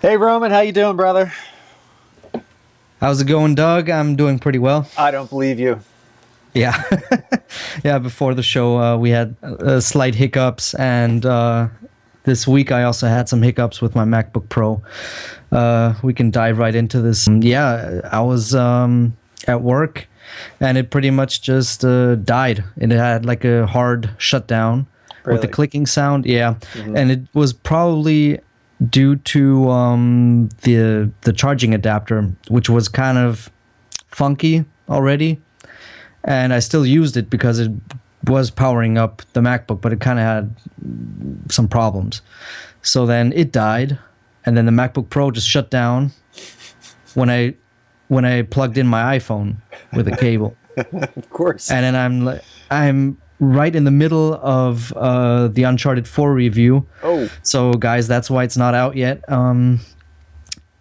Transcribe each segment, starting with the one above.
Hey Roman, how you doing, brother? How's it going, Doug? I'm doing pretty well. I don't believe you. Yeah. Yeah, before the show, we had slight hiccups, and this week I also had some hiccups with my MacBook Pro. We can dive right into this. Yeah, I was at work, and it pretty much just died. It had like a hard shutdown with the Really? clicking sound. Yeah, Hmm. and it was probably due to the charging adapter, which was kind of funky already, and I still used it because it was powering up the MacBook, but it kind of had some problems. So then it died, and then the MacBook Pro just shut down when I plugged in my iPhone with a cable. Of course. And then I'm right in the middle of the Uncharted 4 review. Oh, So guys, that's why it's not out yet.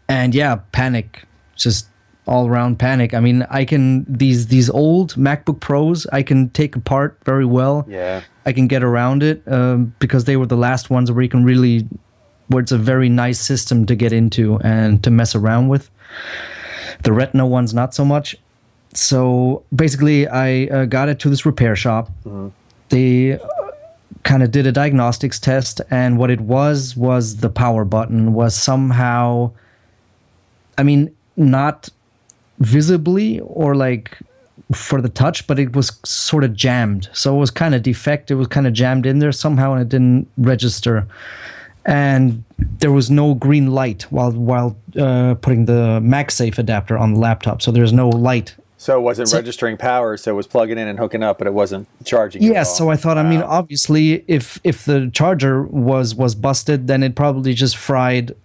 And yeah, panic, just all around panic. I mean, I can these old MacBook Pros I can take apart very well. yeah. I can get around it because they were the last ones where you can really, where it's a very nice system to get into and to mess around with. The Retina ones, not so much. So basically, I got it to this repair shop. They kind of did a diagnostics test, and what it was the power button was somehow, I mean, not visibly or like for the touch, but it was sort of jammed. So it was kind of defect. It was kind of jammed in there somehow, and it didn't register. And there was no green light while putting the MagSafe adapter on the laptop. So there's no light. So it wasn't So- registering power, so it was plugging in and hooking up, but it wasn't charging you at Yes, all. so I thought, I mean, Wow. obviously, if the charger was busted, then it probably just fried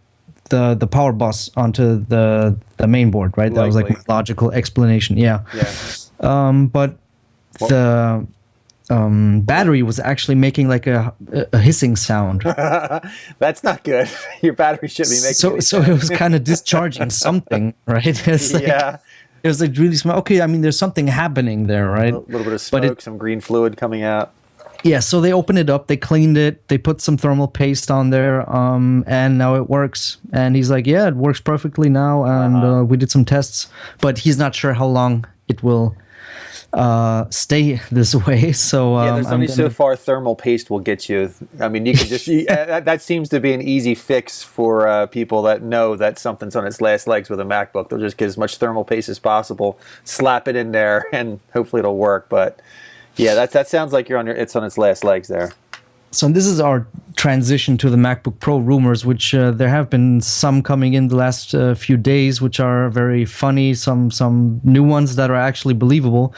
the power bus onto the main board, right? That was like my Likely. logical explanation. Yeah. Yeah. But the battery was actually making like a hissing sound. That's not good. Your battery should be making So any so it was kind of discharging something, right? It's like, Yeah. it was like really small. Okay, I mean, there's something happening there, right? A little bit of But smoke, some green fluid coming out. Yeah, so they opened it up, they cleaned it, they put some thermal paste on there, and now it works. And he's like, yeah, it works perfectly now, and we did some tests, but he's not sure how long it will stay this way. So Yeah, there's I'm only gonna, so far thermal paste will get you. I mean, you can just that seems to be an easy fix for people that know that something's on its last legs with a MacBook. They'll just get as much thermal paste as possible, slap it in there, and hopefully it'll work. But yeah, that sounds like it's on its last legs there. so this is our transition to the MacBook Pro rumors, which there have been some coming in the last few days, which are very funny. Some new ones that are actually believable.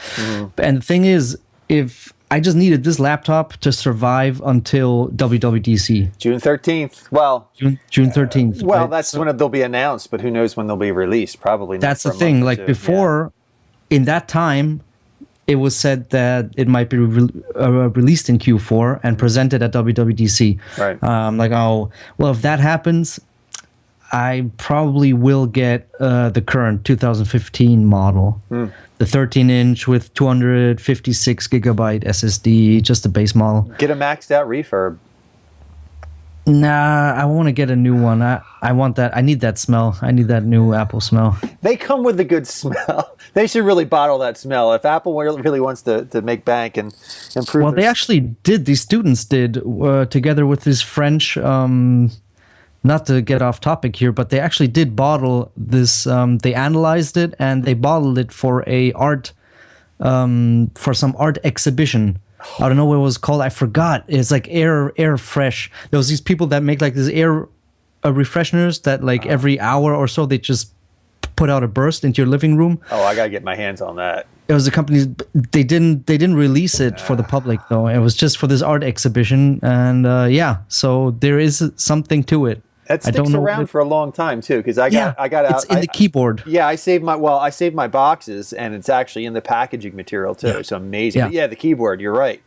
And the thing is, if I just needed this laptop to survive until WWDC, June 13th. Well, June 13th. well, right? that's when they'll be announced, but who knows when they'll be released? Probably not That's for the a thing. month or Like two. before, in that time, it was said that it might be released in Q4 and presented at WWDC. Right. Like, oh, well, if that happens, I probably will get the current 2015 model, the 13-inch with 256 gigabyte SSD, just the base model. Get a maxed out refurb. Nah, I want to get a new one. I want that. I need that smell. I need that new Apple smell. They come with a good smell. They should really bottle that smell. If Apple really wants to make bank and improve Well, their they actually did. These students did together with this French. Not to get off topic here, but they actually did bottle this. They analyzed it and they bottled it for for some art exhibition. I don't know what it was called. I forgot. It's like air fresh. There was these people that make like this air refresheners that like every hour or so they just put out a burst into your living room. Oh, I gotta get my hands on that. It was a company. They didn't release it for the public though. It was just for this art exhibition, and yeah. So there is something to it. That I sticks don't know around if- for a long time too, because I Yeah, got out. it's in the keyboard. Yeah, I saved my boxes, and it's actually in the packaging material too. It's amazing. Yeah. But yeah, the keyboard. You're right.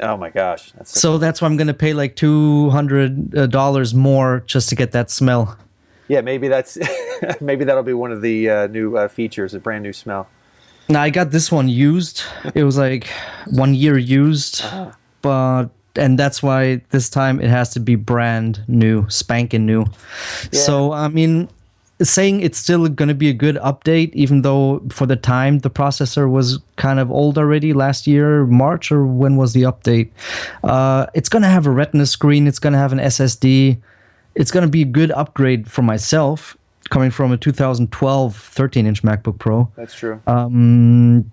Oh my gosh, that's So that's why I'm gonna pay like $200 more just to get that smell. yeah. Maybe that's maybe that'll be one of the new features, a brand new smell. Now I got this one used. It was like 1 year used, but and that's why this time it has to be brand new, spanking new. Yeah. So I mean, saying it's still going to be a good update, even though for the time the processor was kind of old already last year, March, or when was the update? It's going to have a Retina screen. It's going to have an SSD. It's going to be a good upgrade for myself, coming from a 2012 13-inch MacBook Pro. That's true. And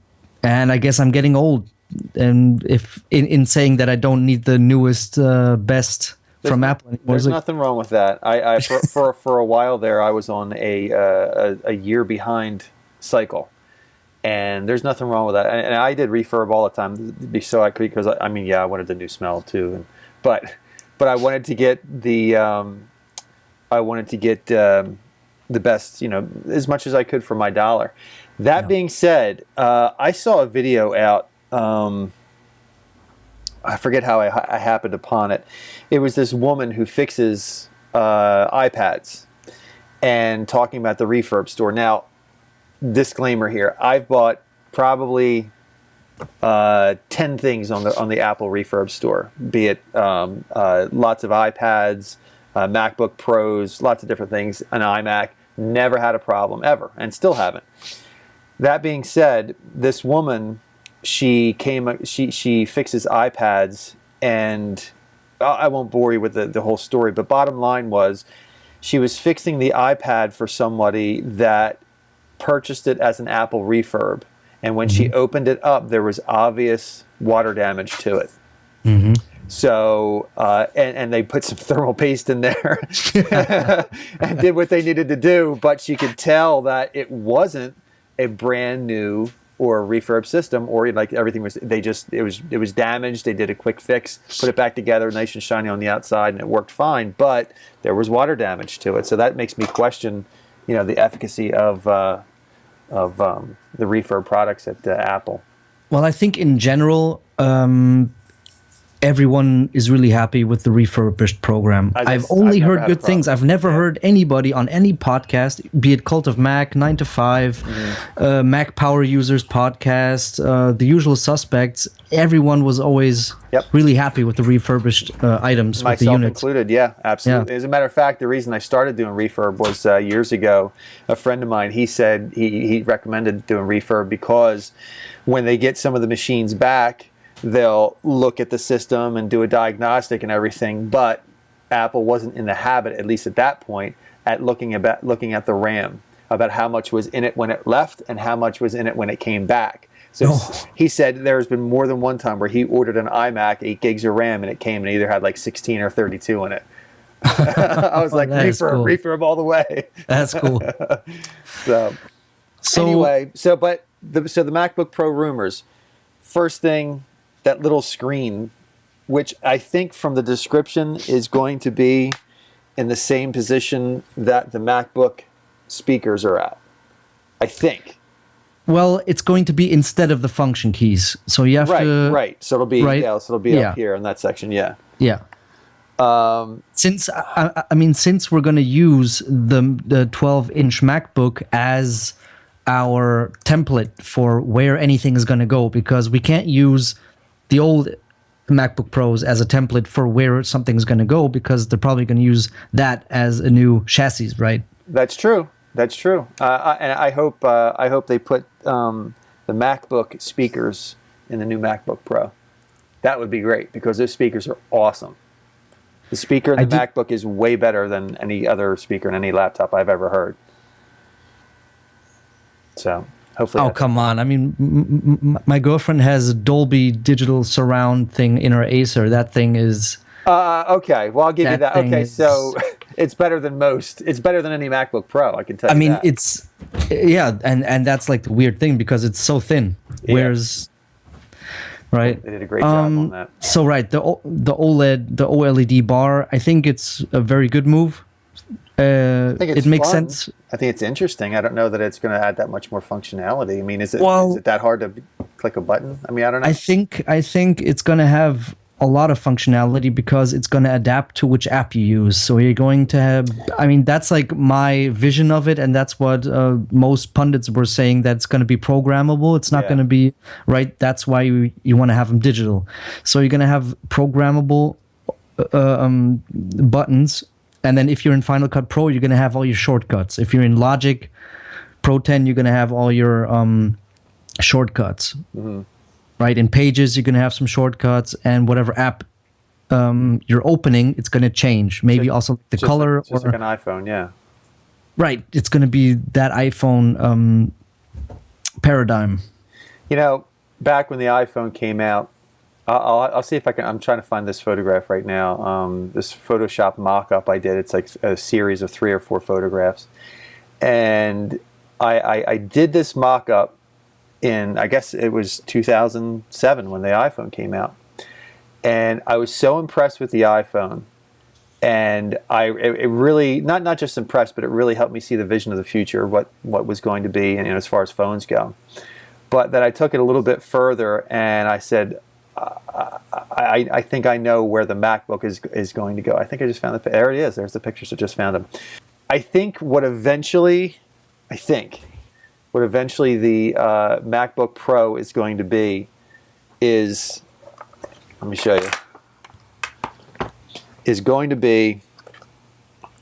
I guess I'm getting old. And if in saying that I don't need the newest, best from Apple anymore. There's nothing wrong with that. I for a while there, I was on a year behind cycle, and there's nothing wrong with that. And I did refurb all the time, so I could, because I mean, yeah, I wanted the new smell too, but I wanted to get the the best, as much as I could for my dollar. That being said, I saw a video out. I forget how I happened upon it. It was this woman who fixes iPads and talking about the refurb store. Now, disclaimer here: I've bought probably 10 things on the Apple refurb store, be it lots of iPads, MacBook Pros, lots of different things, an iMac. Never had a problem ever, and still haven't. That being said, this woman, she fixes iPads, and I won't bore you with the whole story, but bottom line was, she was fixing the iPad for somebody that purchased it as an Apple refurb, and when she opened it up, there was obvious water damage to it. Mm-hmm. So, and they put some thermal paste in there and did what they needed to do, but she could tell that it wasn't a brand new or a refurb system, or like everything was, it was damaged. They did a quick fix, put it back together, nice and shiny on the outside, and it worked fine, but there was water damage to it. So that makes me question, the efficacy of the refurb products at Apple. Well, I think in general, everyone is really happy with the refurbished program. I've only heard good things. I've never heard anybody on any podcast, be it Cult of Mac, 9 to 5, Mac Power Users podcast, the usual suspects. Everyone was always really happy with the refurbished items, myself with the units included. Yeah, absolutely. Yeah. As a matter of fact, the reason I started doing refurb was years ago. A friend of mine, he said he recommended doing refurb because when they get some of the machines back, they'll look at the system and do a diagnostic and everything, but Apple wasn't in the habit, at least at that point, at looking at the RAM, about how much was in it when it left and how much was in it when it came back. So he said there's been more than one time where he ordered an iMac, 8 gigs of RAM, and it came and either had like 16 or 32 in it. I was like, refurb all the way. That's cool. So anyway, the MacBook Pro rumors. First thing, that little screen, which I think from the description is going to be in the same position that the MacBook speakers are at. I think. Well, it's going to be instead of the function keys, so you have to. Right. So it'll be up here in that section. Yeah. Yeah. Since since we're going to use the 12-inch MacBook as our template for where anything is going to go, because we can't use the old MacBook Pros as a template for where something's going to go, because they're probably going to use that as a new chassis, right? That's true. And I hope they put the MacBook speakers in the new MacBook Pro. That would be great, because those speakers are awesome. The speaker in the MacBook is way better than any other speaker in any laptop I've ever heard. So hopefully. Oh, come on. I mean, my girlfriend has a Dolby digital surround thing in her Acer. That thing is... okay, well, I'll give you that. Okay, so it's better than most. It's better than any MacBook Pro, I can tell you that. I mean, it's... Yeah, and that's like the weird thing, because it's so thin. Yeah. Whereas... Right? They did a great job on that. So, right, the OLED bar, I think it's a very good move. I think it makes fun. Sense. I think it's interesting. I don't know that it's going to add that much more functionality. I mean, is it that hard to click a button? I mean, I don't know. I think it's going to have a lot of functionality because it's going to adapt to which app you use. So you're going to have, I mean, that's like my vision of it, and that's what most pundits were saying, that it's going to be programmable. It's not going to be, right? That's why you want to have them digital. So you're going to have programmable buttons, and then if you're in Final Cut Pro, you're going to have all your shortcuts. If you're in Logic Pro 10, you're going to have all your shortcuts. Mm-hmm. Right, in Pages, you're going to have some shortcuts, and whatever app you're opening, it's going to change. Maybe also the color. Just like an iPhone, yeah. Right, it's going to be that iPhone paradigm. You know, back when the iPhone came out, I'll see if I can. I'm trying to find this photograph right now. This Photoshop mock-up I did. It's like a series of 3 or 4 photographs, and I did this mock-up in, I guess it was 2007 when the iPhone came out, and I was so impressed with the iPhone, and it really not just impressed, but it really helped me see the vision of the future, what was going to be, and as far as phones go. But that I took it a little bit further, and I said, I think I know where the MacBook is going to go. I think I just found it. There it is. There's the pictures. I just found them. I think what eventually the MacBook Pro is going to be is, let me show you, is going to be,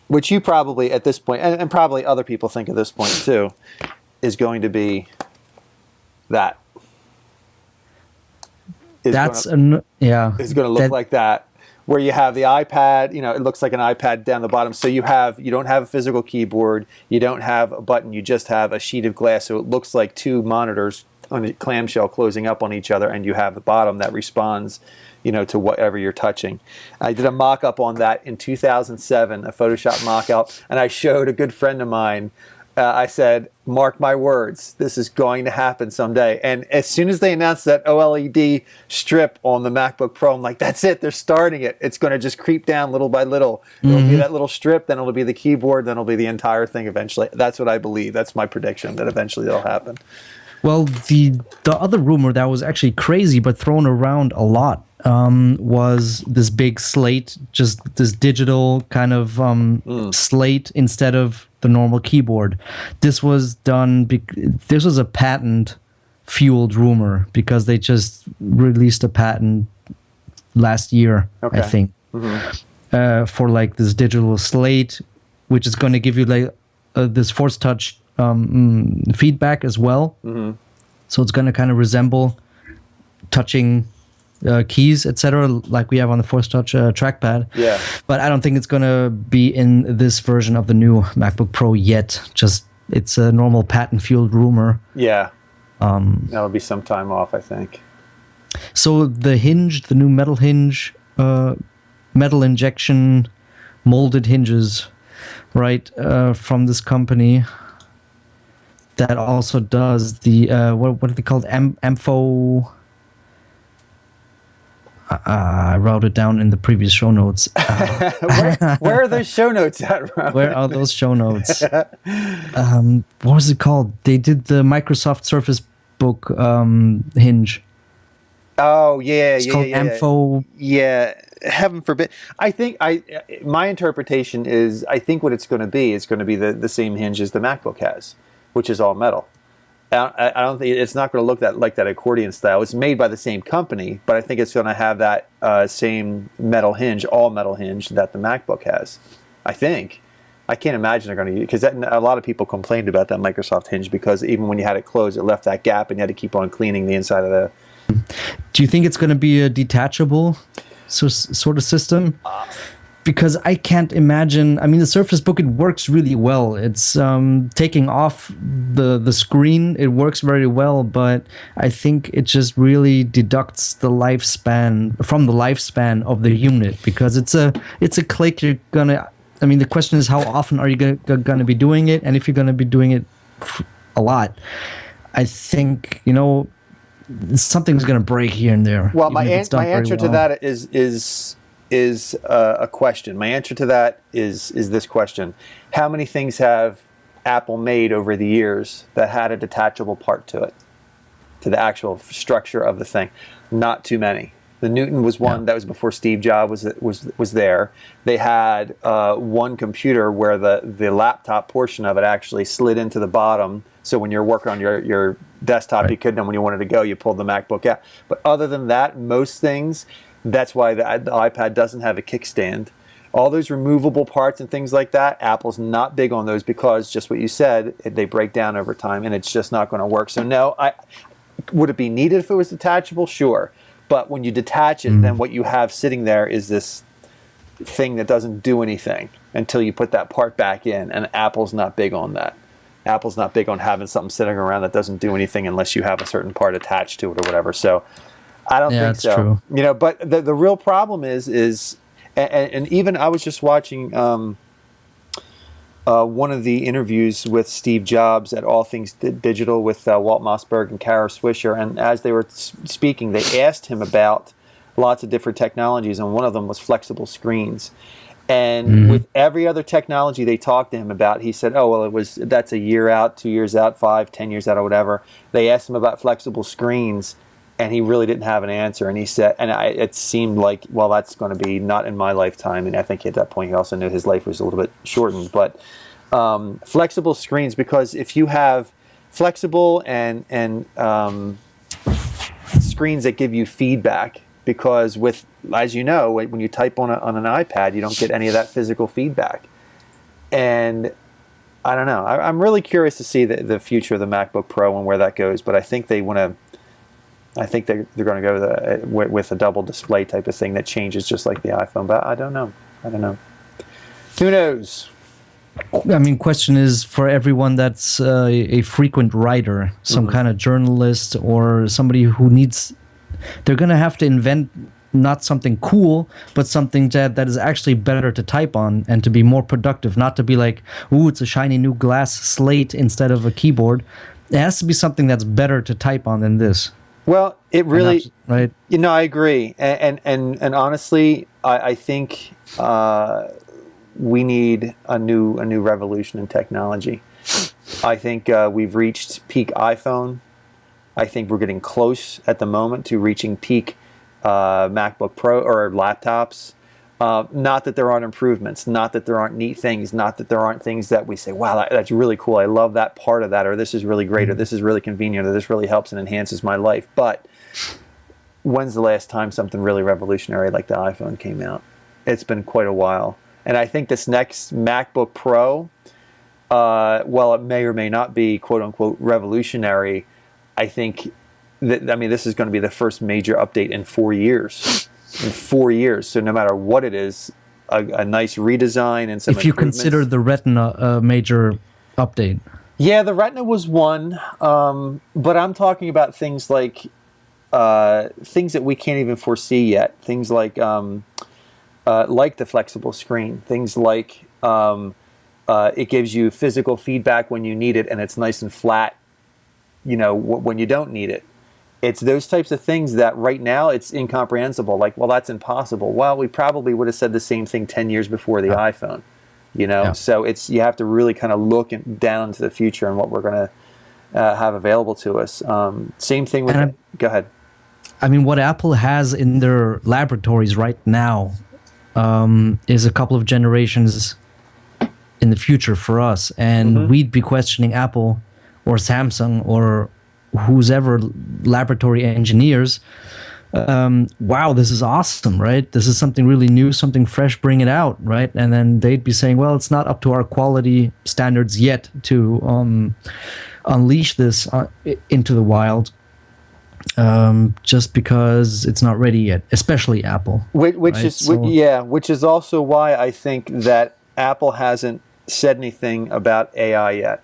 which you probably at this point, and probably other people think at this point too, is going to be that. It's going to look like that, where you have the iPad, it looks like an iPad down the bottom. So you don't have a physical keyboard, you don't have a button, you just have a sheet of glass. So it looks like 2 monitors on a clamshell closing up on each other, and you have the bottom that responds, to whatever you're touching. I did a mock-up on that in 2007, a Photoshop mock-up, and I showed a good friend of mine. I said, mark my words, this is going to happen someday. And as soon as they announced that OLED strip on the MacBook Pro, I'm like, that's it, they're starting it. It's going to just creep down little by little. It'll be that little strip, then it'll be the keyboard, then it'll be the entire thing eventually. That's what I believe. That's my prediction, that eventually that'll happen. Well, the other rumor that was actually crazy but thrown around a lot was this big slate, just this digital kind of slate instead of the normal keyboard. This was done. This was a patent-fueled rumor because they just released a patent last year, I think, for like this digital slate, which is going to give you like this Force Touch feedback as well. So it's going to kind of resemble touching keys, etc., like we have on the Force Touch trackpad. Yeah. But I don't think it's going to be in this version of the new MacBook Pro yet. Just it's a normal patent-fueled rumor. Yeah. That'll be some time off, I think. So the hinge, the new metal hinge, metal injection, molded hinges, right, from this company. That also does the what are they called? Ampho. I wrote it down in the previous show notes. Where are those show notes at, Robert? Where are those show notes? What was it called? They did the Microsoft Surface Book hinge. Oh yeah, it's called Ampho. Yeah, heaven forbid. I think my interpretation is I think what it's going to be is going to be the same hinge as the MacBook has, which is all metal. I don't think it's not going to look like that accordion style. It's made by the same company, but I think it's going to have that same metal hinge, all metal hinge that the MacBook has. I think. I can't imagine they're going to use, because a lot of people complained about that Microsoft hinge because even when you had it closed, it left that gap and you had to keep on cleaning the inside of the. Do you think it's going to be a detachable sort of system? Because I can't imagine. I mean, the Surface Book, it works really well. It's taking off the screen. It works very well, but I think it just really deducts the lifespan from the lifespan of the unit, because it's a click. You're gonna. I mean, the question is, how often are you gonna be doing it? And if you're gonna be doing it a lot, I think something's gonna break here and there. Well, my answer to that is a question. My answer to that is this question: how many things have Apple made over the years that had a detachable part to it, to the actual structure of the thing? Not too many. The Newton was one that was before Steve Jobs was there. They had one computer where the laptop portion of it actually slid into the bottom. So when you're working on your desktop, you couldn't. And when you wanted to go, you pulled the MacBook out. But other than that, most things, that's why the iPad doesn't have a kickstand. All those removable parts and things like that, Apple's not big on those because, just what you said, they break down over time, and it's just not going to work. So no, would it be needed if it was detachable? Sure. But when you detach it, then what you have sitting there is this thing that doesn't do anything until you put that part back in, and Apple's not big on that. Apple's not big on having something sitting around that doesn't do anything unless you have a certain part attached to it or whatever. So I don't think so. True. You know, but the real problem is and even I was just watching one of the interviews with Steve Jobs at All Things Digital with Walt Mossberg and Kara Swisher, and as they were speaking, they asked him about lots of different technologies, and one of them was flexible screens. And with every other technology they talked to him about, he said, "Oh, well, that's a year out, 2 years out, 5, 10 years out, or whatever." They asked him about flexible screens, and he really didn't have an answer. And he said, it seemed like, well, that's going to be not in my lifetime. And I think at that point he also knew his life was a little bit shortened. But flexible screens, because if you have flexible and screens that give you feedback, because with, as you know, when you type on an iPad, you don't get any of that physical feedback. And I don't know. I'm really curious to see the future of the MacBook Pro and where that goes. But I think they want to. I think they're going to go with a double display type of thing that changes just like the iPhone. But I don't know. Who knows? I mean, question is for everyone that's a frequent writer, some kind of journalist or somebody who needs. They're going to have to invent not something cool, but something that is actually better to type on and to be more productive. Not to be like, ooh, it's a shiny new glass slate instead of a keyboard. It has to be something that's better to type on than this. Well, it really, right? You know, I agree, and honestly, I think we need a new revolution in technology. I think we've reached peak iPhone. I think we're getting close at the moment to reaching peak MacBook Pro or laptops. Not that there aren't improvements, not that there aren't neat things, not that there aren't things that we say, wow, that's really cool. I love that part of that, or this is really great, or this is really convenient, or this really helps and enhances my life. But when's the last time something really revolutionary like the iPhone came out? It's been quite a while. And I think this next MacBook Pro, while it may or may not be quote unquote revolutionary, I think this is going to be the first major update in 4 years. In 4 years, so no matter what it is, a nice redesign and some. If you consider the Retina a major update, yeah, the Retina was one, but I'm talking about things like things that we can't even foresee yet. Things like the flexible screen. Things like it gives you physical feedback when you need it, and it's nice and flat. You know, when you don't need it. It's those types of things that right now it's incomprehensible. Like, well, that's impossible. Well, we probably would have said the same thing 10 years before the iPhone, you know? Yeah. So you have to really kind of look down into the future and what we're going to have available to us. Same thing with, go ahead. I mean, what Apple has in their laboratories right now is a couple of generations in the future for us. And we'd be questioning Apple or Samsung or who's ever laboratory engineers, wow, this is awesome, right? This is something really new, something fresh, bring it out, right? And then they'd be saying, well, it's not up to our quality standards yet to unleash this into the wild, just because it's not ready yet, especially Apple. Which is also why I think that Apple hasn't said anything about AI yet.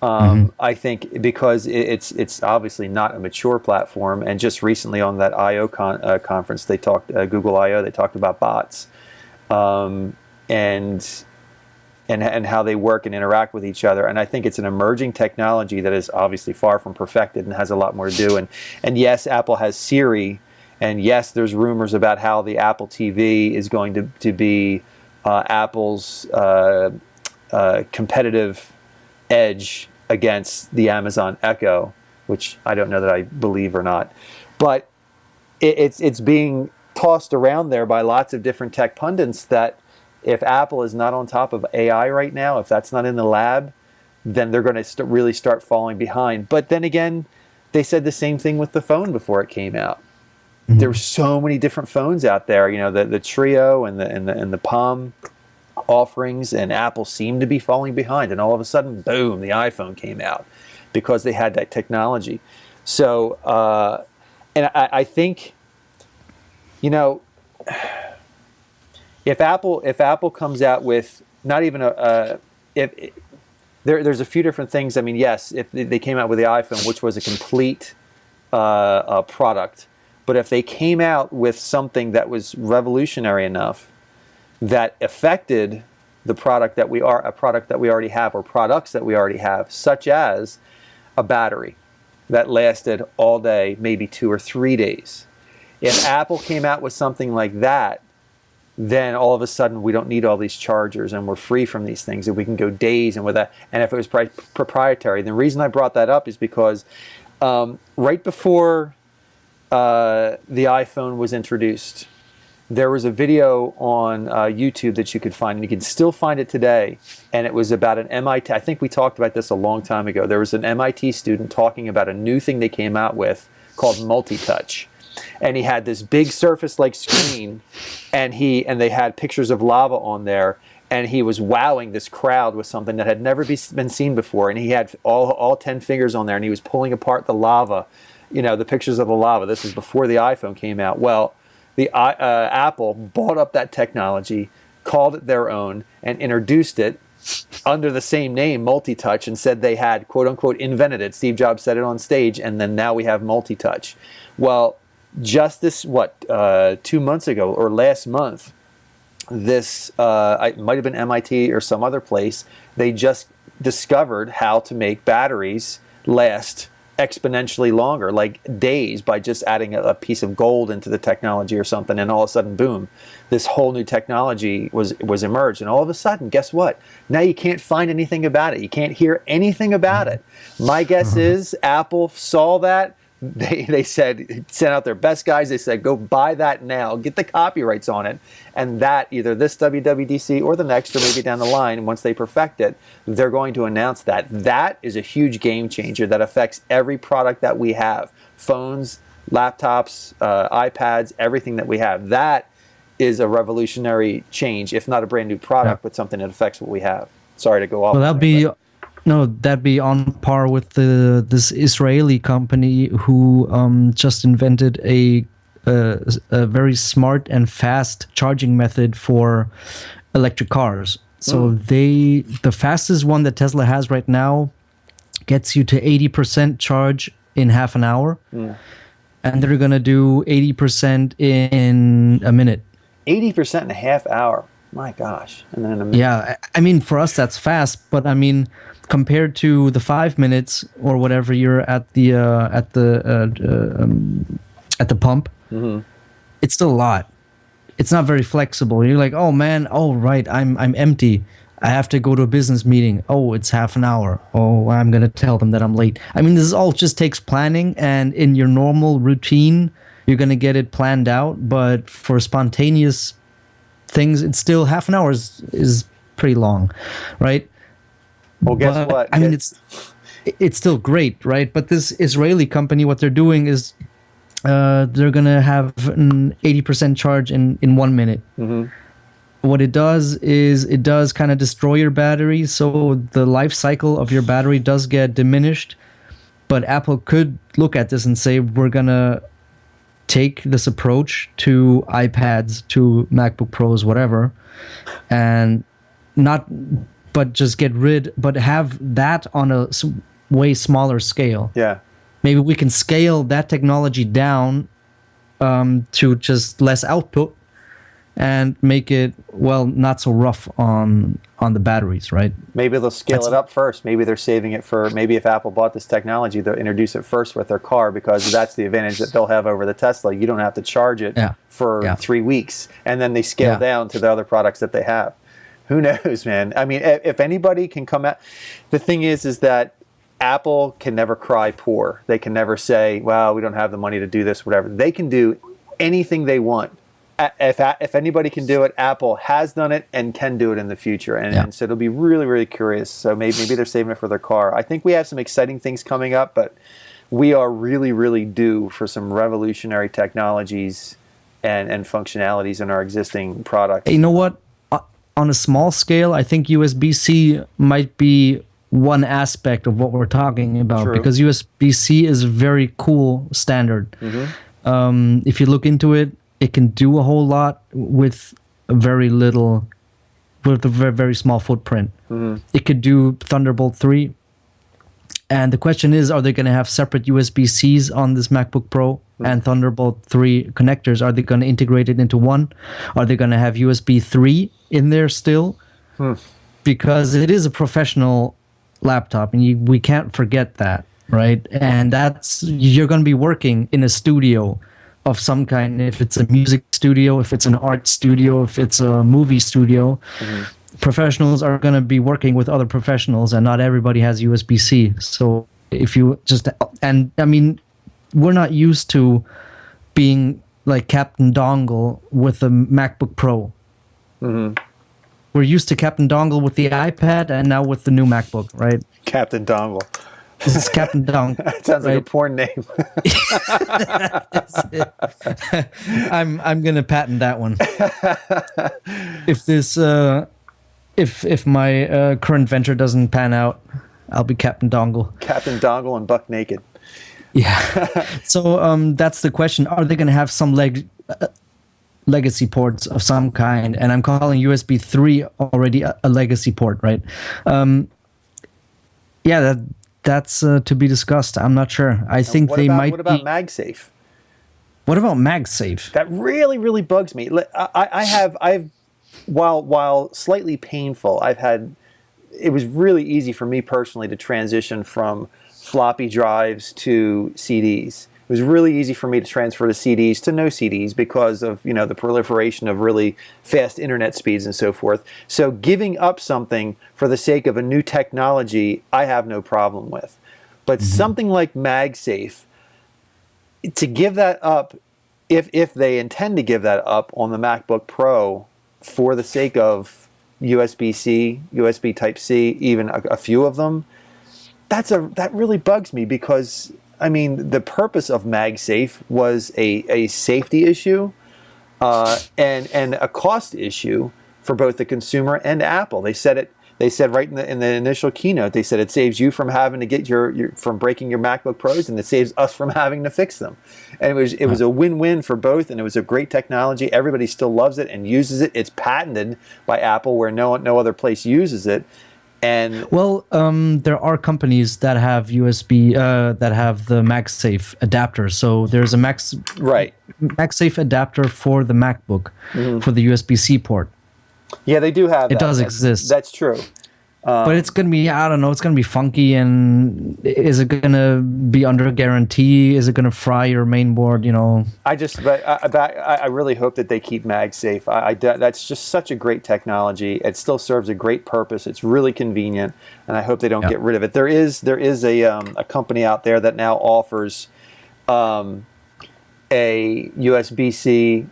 I think because it's obviously not a mature platform, and just recently on that I/O conference, they talked Google I/O. They talked about bots, and how they work and interact with each other. And I think it's an emerging technology that is obviously far from perfected and has a lot more to do. And yes, Apple has Siri, and yes, there's rumors about how the Apple TV is going to be Apple's competitive edge against the Amazon Echo, which I don't know that I believe or not. But it's being tossed around there by lots of different tech pundits that if Apple is not on top of AI right now, if that's not in the lab, then they're going to really start falling behind. But then again, they said the same thing with the phone before it came out. There were so many different phones out there, you know, the Trio and the Palm offerings, and Apple seemed to be falling behind. And all of a sudden, boom, the iPhone came out because they had that technology. So, and I think, you know, if Apple comes out with not even there's a few different things. I mean, yes, if they came out with the iPhone, which was a complete product, but if they came out with something that was revolutionary enough that affected a product that we already have, or products that we already have, such as a battery that lasted all day, maybe 2 or 3 days. If Apple came out with something like that, then all of a sudden we don't need all these chargers and we're free from these things and we can go days and with that. And if it was proprietary, the reason I brought that up is because right before the iPhone was introduced, there was a video on YouTube that you could find, and you can still find it today. And it was about an MIT, I think we talked about this a long time ago. There was an MIT student talking about a new thing they came out with called multi-touch. And he had this big surface-like screen, and they had pictures of lava on there, and he was wowing this crowd with something that had never been seen before. And he had all 10 fingers on there, and he was pulling apart the lava, you know, the pictures of the lava. This is before the iPhone came out. Well, the Apple bought up that technology, called it their own, and introduced it under the same name, multi-touch, and said they had, quote-unquote, invented it. Steve Jobs said it on stage, and then now we have multi-touch. Well, just this, 2 months ago or last month, this, it might have been MIT or some other place, they just discovered how to make batteries last exponentially longer, like days, by just adding a piece of gold into the technology or something, and all of a sudden, boom, this whole new technology was emerged. And all of a sudden, guess what? Now you can't find anything about it. You can't hear anything about it. My guess is Apple saw that. They said, sent out their best guys. They said, go buy that now, get the copyrights on it, and that either this WWDC or the next, or maybe down the line, once they perfect it, they're going to announce that. That is a huge game changer that affects every product that we have: phones, laptops, iPads, everything that we have. That is a revolutionary change, if not a brand new product, but something that affects what we have. Sorry to go off. Well, that'd be on par with this Israeli company who just invented a very smart and fast charging method for electric cars. So the fastest one that Tesla has right now gets you to 80% charge in half an hour, and they're gonna do 80% in a minute. 80% in a half hour. My gosh! And then in a minute. Yeah, I mean, for us that's fast, but I mean, compared to the 5 minutes or whatever you're at the pump, it's still a lot. It's not very flexible. You're like, oh man, oh right, I'm empty. I have to go to a business meeting. Oh, it's half an hour. Oh, I'm gonna tell them that I'm late. I mean, this all just takes planning, and in your normal routine, you're gonna get it planned out. But for spontaneous things, it's still half an hour is pretty long, right? Well, guess what? I mean, it's still great, right? But this Israeli company, what they're doing is they're gonna have an 80% charge in 1 minute. What it does is it does kind of destroy your battery, so the life cycle of your battery does get diminished. But Apple could look at this and say, we're gonna take this approach to iPads, to MacBook Pros, whatever, and but just but have that on a way smaller scale. Yeah. Maybe we can scale that technology down to just less output and make it, well, not so rough on the batteries, right? Maybe they'll scale it up first. Maybe they're saving it for, maybe if Apple bought this technology, they'll introduce it first with their car, because that's the advantage that they'll have over the Tesla. You don't have to charge it for 3 weeks, and then they scale down to the other products that they have. Who knows, man? I mean, if anybody can come out, the thing is that Apple can never cry poor. They can never say, well, we don't have the money to do this, whatever. They can do anything they want. If anybody can do it, Apple has done it and can do it in the future. And so it'll be really, really curious. So maybe they're saving it for their car. I think we have some exciting things coming up, but we are really, really due for some revolutionary technologies and functionalities in our existing products. You know what? On a small scale, I think USB-C might be one aspect of what we're talking about. True. Because USB-C is a very cool standard. Mm-hmm. If you look into it, it can do a whole lot with very little, with a very, very small footprint. Mm-hmm. It could do Thunderbolt 3. And the question is, are they going to have separate USB-Cs on this MacBook Pro and Thunderbolt 3 connectors? Are they going to integrate it into one? Are they going to have USB 3 in there still? Because it is a professional laptop, and we can't forget that, right? And you're going to be working in a studio of some kind, if it's a music studio, if it's an art studio, if it's a movie studio. Mm-hmm. Professionals are going to be working with other professionals, and not everybody has USB-C. So if you and I mean, we're not used to being like Captain Dongle with the MacBook Pro. Mm-hmm. We're used to Captain Dongle with the iPad, and now with the new MacBook, right? Captain Dongle. This is Captain Dongle. That sounds like a porn name. I'm gonna patent that one. If this if my current venture doesn't pan out, I'll be Captain Dongle. Captain Dongle and Buck Naked. Yeah. So that's the question. Are they going to have some legacy ports of some kind? And I'm calling USB 3 already a legacy port, right? Yeah, that's to be discussed. I'm not sure. I think they might. What about MagSafe? What about MagSafe? That really, really bugs me. I've while slightly painful, it was really easy for me personally to transition from floppy drives to CDs. It was really easy for me to transfer to CDs to no CDs because of the proliferation of really fast internet speeds and so forth. So giving up something for the sake of a new technology, I have no problem with. But something like MagSafe, to give that up, if they intend to give that up on the MacBook Pro for the sake of USB-C, USB Type-C, even a few of them, that really bugs me because, I mean, the purpose of MagSafe was a safety issue and a cost issue for both the consumer and Apple. They said right in the initial keynote, they said it saves you from having to get from breaking your MacBook Pros, and it saves us from having to fix them. And it was a win-win for both, and it was a great technology. Everybody still loves it and uses it. It's patented by Apple where no other place uses it. And there are companies that have USB that have the MagSafe adapter. So there's a MagSafe adapter for the MacBook for the USB-C port. Yeah, they do have that. It does exist. That's true. But it's going to be, I don't know, it's going to be funky. And is it going to be under guarantee? Is it going to fry your main board? I really hope that they keep MagSafe. That's just such a great technology. It still serves a great purpose. It's really convenient, and I hope they don't get rid of it. There is a company out there that now offers a USB-C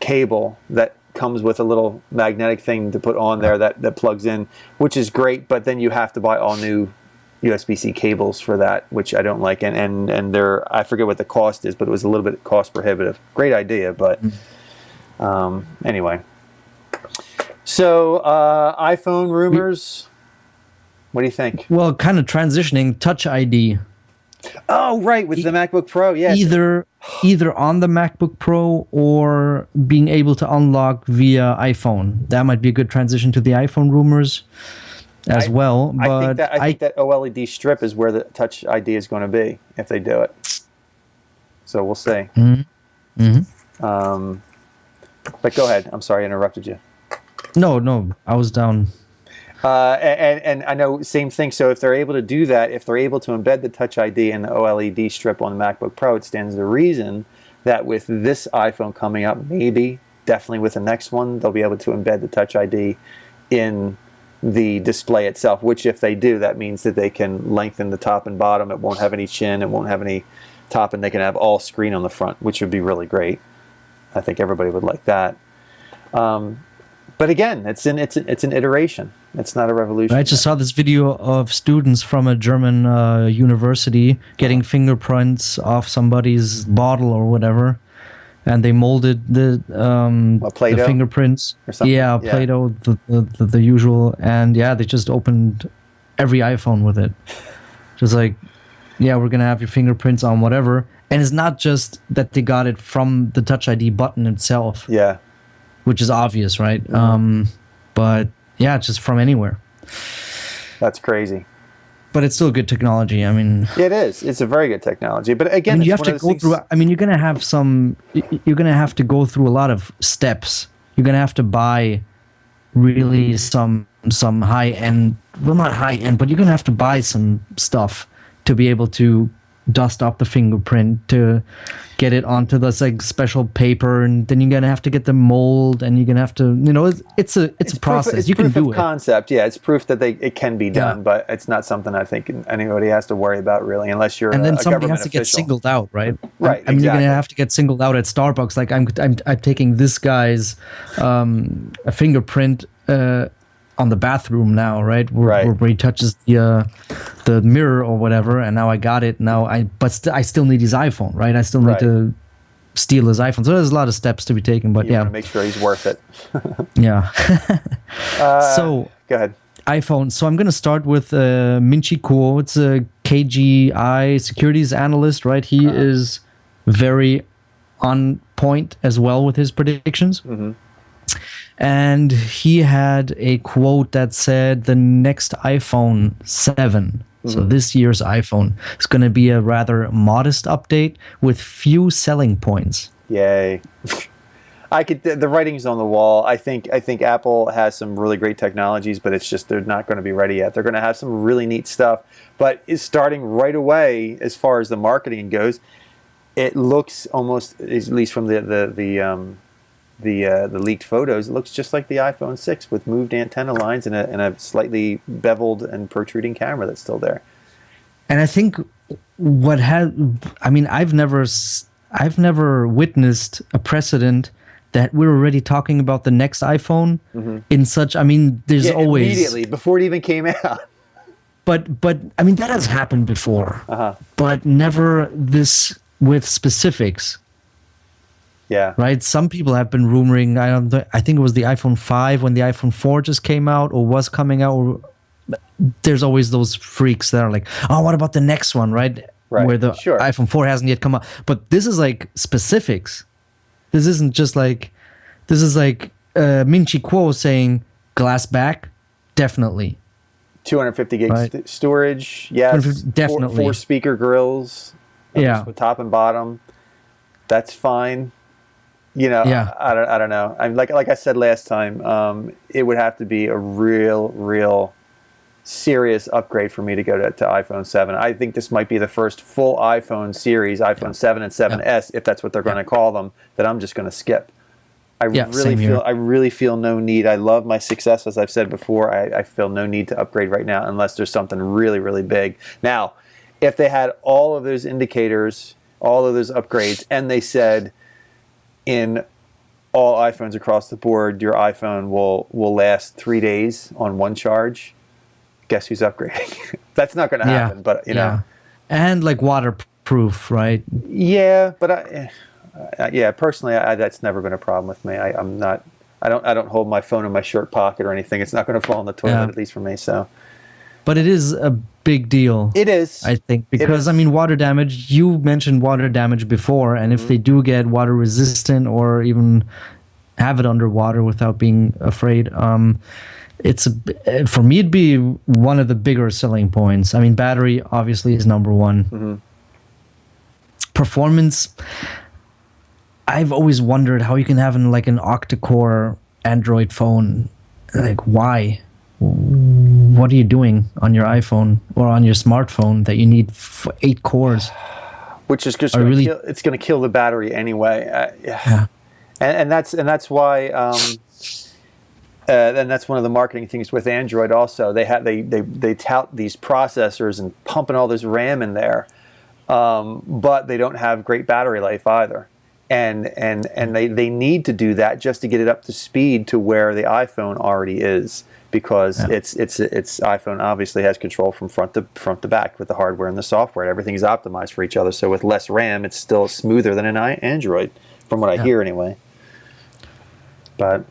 cable that comes with a little magnetic thing to put on there that plugs in, which is great, but then you have to buy all new USB-C cables for that, which I don't like, and I forget what the cost is, but it was a little bit cost prohibitive. Great idea, but anyway. So iPhone rumors, what do you think? Well, kind of transitioning, Touch ID. Oh, right, with the MacBook Pro, yeah. Either on the MacBook Pro or being able to unlock via iPhone. That might be a good transition to the iPhone rumors as well. But I think that OLED strip is where the Touch ID is going to be if they do it. So we'll see. But go ahead. I'm sorry I interrupted you. No, I was down. And I know, same thing. So if they're able to do that, if they're able to embed the Touch ID and the OLED strip on the MacBook Pro, it stands to reason that with this iPhone coming up, definitely with the next one, they'll be able to embed the Touch ID in the display itself, which if they do, that means that they can lengthen the top and bottom. It won't have any chin. It won't have any top, and they can have all screen on the front, which would be really great. I think everybody would like that. But again, it's an iteration. It's not a revolution. I just saw this video of students from a German university getting fingerprints off somebody's bottle or whatever, and they molded the fingerprints. Or something? Yeah, Play-Doh, the usual, and yeah, they just opened every iPhone with it. Just like, yeah, we're gonna have your fingerprints on whatever, and it's not just that they got it from the Touch ID button itself. Yeah. Which is obvious, right? But yeah, just from anywhere. That's crazy. But it's still good technology. I mean, it is. It's a very good technology. But again, you have to go through. I mean, you're gonna have to go through a lot of steps. You're gonna have to buy really some high end. Well, not high end, but you're gonna have to buy some stuff to be able to dust up the fingerprint, to get it onto this like special paper, and then you're gonna have to get the mold, and you're gonna have to, it's a process. You can do it. Concept, yeah. It's proof that it can be done, but it's not something I think anybody has to worry about really, unless you're. And then a somebody has to official. Get singled out, right? Right. I mean, you're gonna have to get singled out at Starbucks. Like I'm taking this guy's a fingerprint on the bathroom now, right? Where he touches the mirror or whatever, and now I got it. Now I still need his iPhone, right? I still need to steal his iPhone. So there's a lot of steps to be taken, but you want to make sure he's worth it. Yeah. So go ahead. iPhone. So I'm going to start with Minchi Kuo. It's a KGI securities analyst, right? He is very on point as well with his predictions. Mm-hmm. And he had a quote that said the next iPhone 7, so this year's iPhone, is going to be a rather modest update with few selling points. Yay. The writing's on the wall. I think Apple has some really great technologies, but it's just they're not going to be ready yet. They're going to have some really neat stuff, but it's starting right away as far as the marketing goes. It looks almost, at least from the leaked photos, it looks just like the iPhone 6 with moved antenna lines and a slightly beveled and protruding camera that's still there. And I think I've never witnessed a precedent that we're already talking about the next iPhone in such. There's always immediately before it even came out. But that has happened before, but never this with specifics. Yeah. Right. Some people have been rumoring. I think it was the iPhone 5 when the iPhone 4 just came out or was coming out. Or there's always those freaks that are like, "Oh, what about the next one?" Right. Where the iPhone 4 hasn't yet come out. But this is like specifics. This isn't just like. This is like Minchi Kuo saying glass back, definitely. 250 gig storage. Yes. Definitely. Four speaker grills. With top and bottom. That's fine. I don't know. Like I said last time, it would have to be a real serious upgrade for me to go to iPhone 7. I think this might be the first full iPhone series, iPhone 7 and 7S, if that's what they're going to call them, that I'm just going to skip. I really feel no need. I love my 6S, as I've said before. I feel no need to upgrade right now unless there's something really big. Now, if they had all of those indicators, all of those upgrades, and they said in all iPhones across the board, your iPhone will last 3 days on one charge, guess who's upgrading? That's not going to happen, but you know. And like waterproof, right? Yeah, but personally, that's never been a problem with me. I don't hold my phone in my shirt pocket or anything. It's not going to fall in the toilet, at least for me. So, but it is a big deal. It is, I think, because water damage. You mentioned water damage before, and if they do get water resistant or even have it underwater without being afraid, for me it'd be one of the bigger selling points. Battery obviously is number one. Performance. I've always wondered how you can have an octa-core Android phone. Like, why? What are you doing on your iPhone or on your smartphone that you need 8 cores? Which is just it's going to kill the battery anyway. And that's why. And that's one of the marketing things with Android. Also, they tout these processors and pumping all this RAM in there, but they don't have great battery life either. and they need to do that just to get it up to speed to where the iPhone already is, because it's iPhone obviously has control from front to back with the hardware and the software. Everything is optimized for each other. So with less RAM, it's still smoother than an Android, from what I hear anyway. But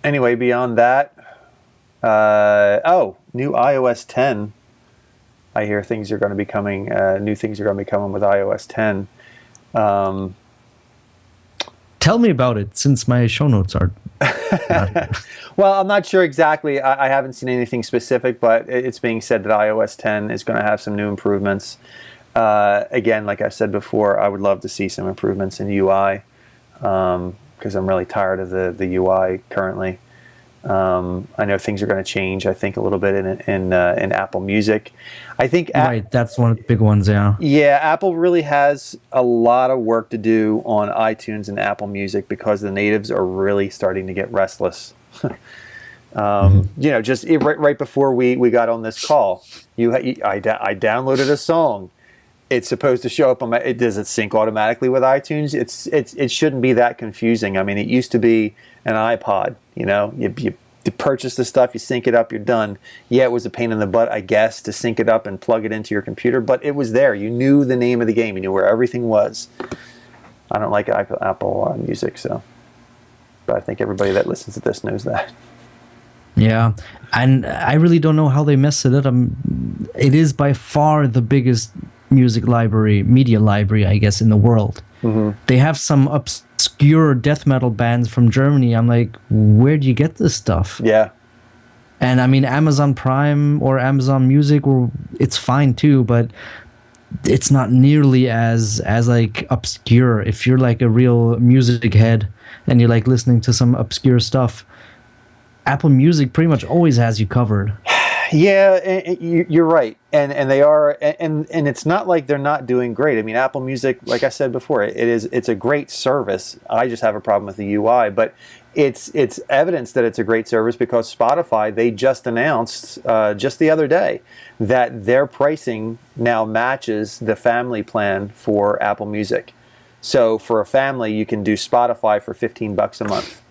anyway, beyond that, new iOS 10. I hear things are going to be coming. New things are going to be coming with iOS 10. Tell me about it, since my show notes are. Well, I'm not sure exactly. I haven't seen anything specific, but it's being said that iOS 10 is going to have some new improvements. Again, like I said before, I would love to see some improvements in UI, because I'm really tired of the UI currently. I know things are going to change, I think, a little bit in Apple Music. I think that's one of the big ones. Yeah, Apple really has a lot of work to do on iTunes and Apple Music, because the natives are really starting to get restless. Just right before we got on this call, I downloaded a song. It's supposed to show up does it sync automatically with iTunes? It shouldn't be that confusing. I mean, it used to be an iPod. You purchase the stuff, you sync it up, you're done. Yeah, it was a pain in the butt, I guess, to sync it up and plug it into your computer, but it was there. You knew the name of the game. You knew where everything was. I don't like Apple Music, but I think everybody that listens to this knows that. Yeah, and I really don't know how they messed it up. It is by far the biggest media library, I guess, in the world. Mm-hmm. They have some obscure death metal bands from Germany. I'm like, where do you get this stuff? Yeah. And I mean, Amazon Prime or Amazon Music, it's fine too, but it's not nearly as like obscure. If you're like a real music head and you're like listening to some obscure stuff, Apple Music pretty much always has you covered. Yeah, you're right, and they are, and it's not like they're not doing great. I mean, Apple Music, like I said before, it's a great service. I just have a problem with the UI, but it's evidence that it's a great service because Spotify, they just announced just the other day that their pricing now matches the family plan for Apple Music. So for a family, you can do Spotify for $15 a month.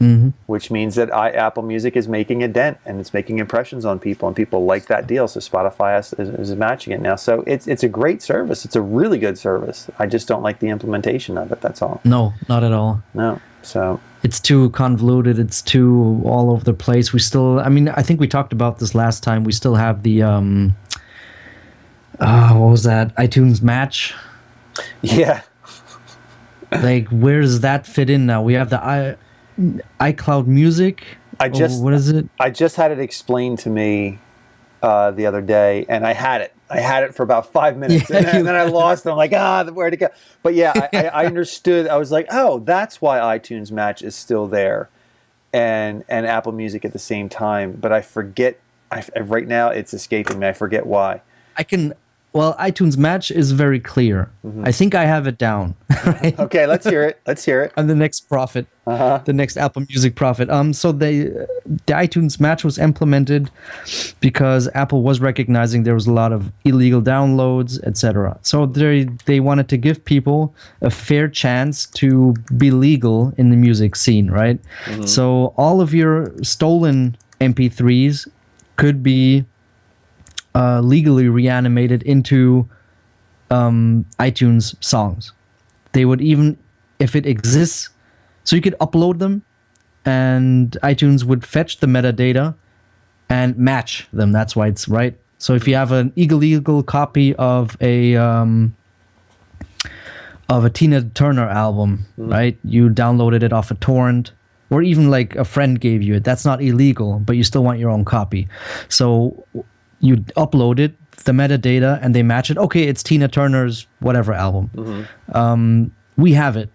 Mm-hmm. Which means that Apple Music is making a dent and it's making impressions on people, and people like that deal. So Spotify is matching it now. So it's a great service. It's a really good service. I just don't like the implementation of it. That's all. No, not at all. No. So it's too convoluted. It's too all over the place. I think we talked about this last time. We still have the what was that? iTunes Match. Yeah. Like, where does that fit in now? We have the iCloud Music. What is it? I just had it explained to me the other day, and I had it for about 5 minutes, and then I lost it. I'm like, where'd it go? But yeah, I understood. I was like, oh, that's why iTunes Match is still there, and Apple Music at the same time. But I forget. Right now, it's escaping me. I forget why. Well, iTunes Match is very clear. Mm-hmm. I think I have it down. Right? Okay, let's hear it. And the next Prophet, the next Apple Music Prophet. So the iTunes Match was implemented because Apple was recognizing there was a lot of illegal downloads, etc. So they wanted to give people a fair chance to be legal in the music scene, right? Mm-hmm. So all of your stolen MP3s could be legally reanimated into iTunes songs. They would, even if it exists, so you could upload them and iTunes would fetch the metadata and match them. That's why it's right. So if you have an illegal copy of a Tina Turner album, right? You downloaded it off a torrent, or even like a friend gave you it. That's not illegal, but you still want your own copy. So you upload it, the metadata, and they match it. Okay, it's Tina Turner's whatever album. Mm-hmm. We have it.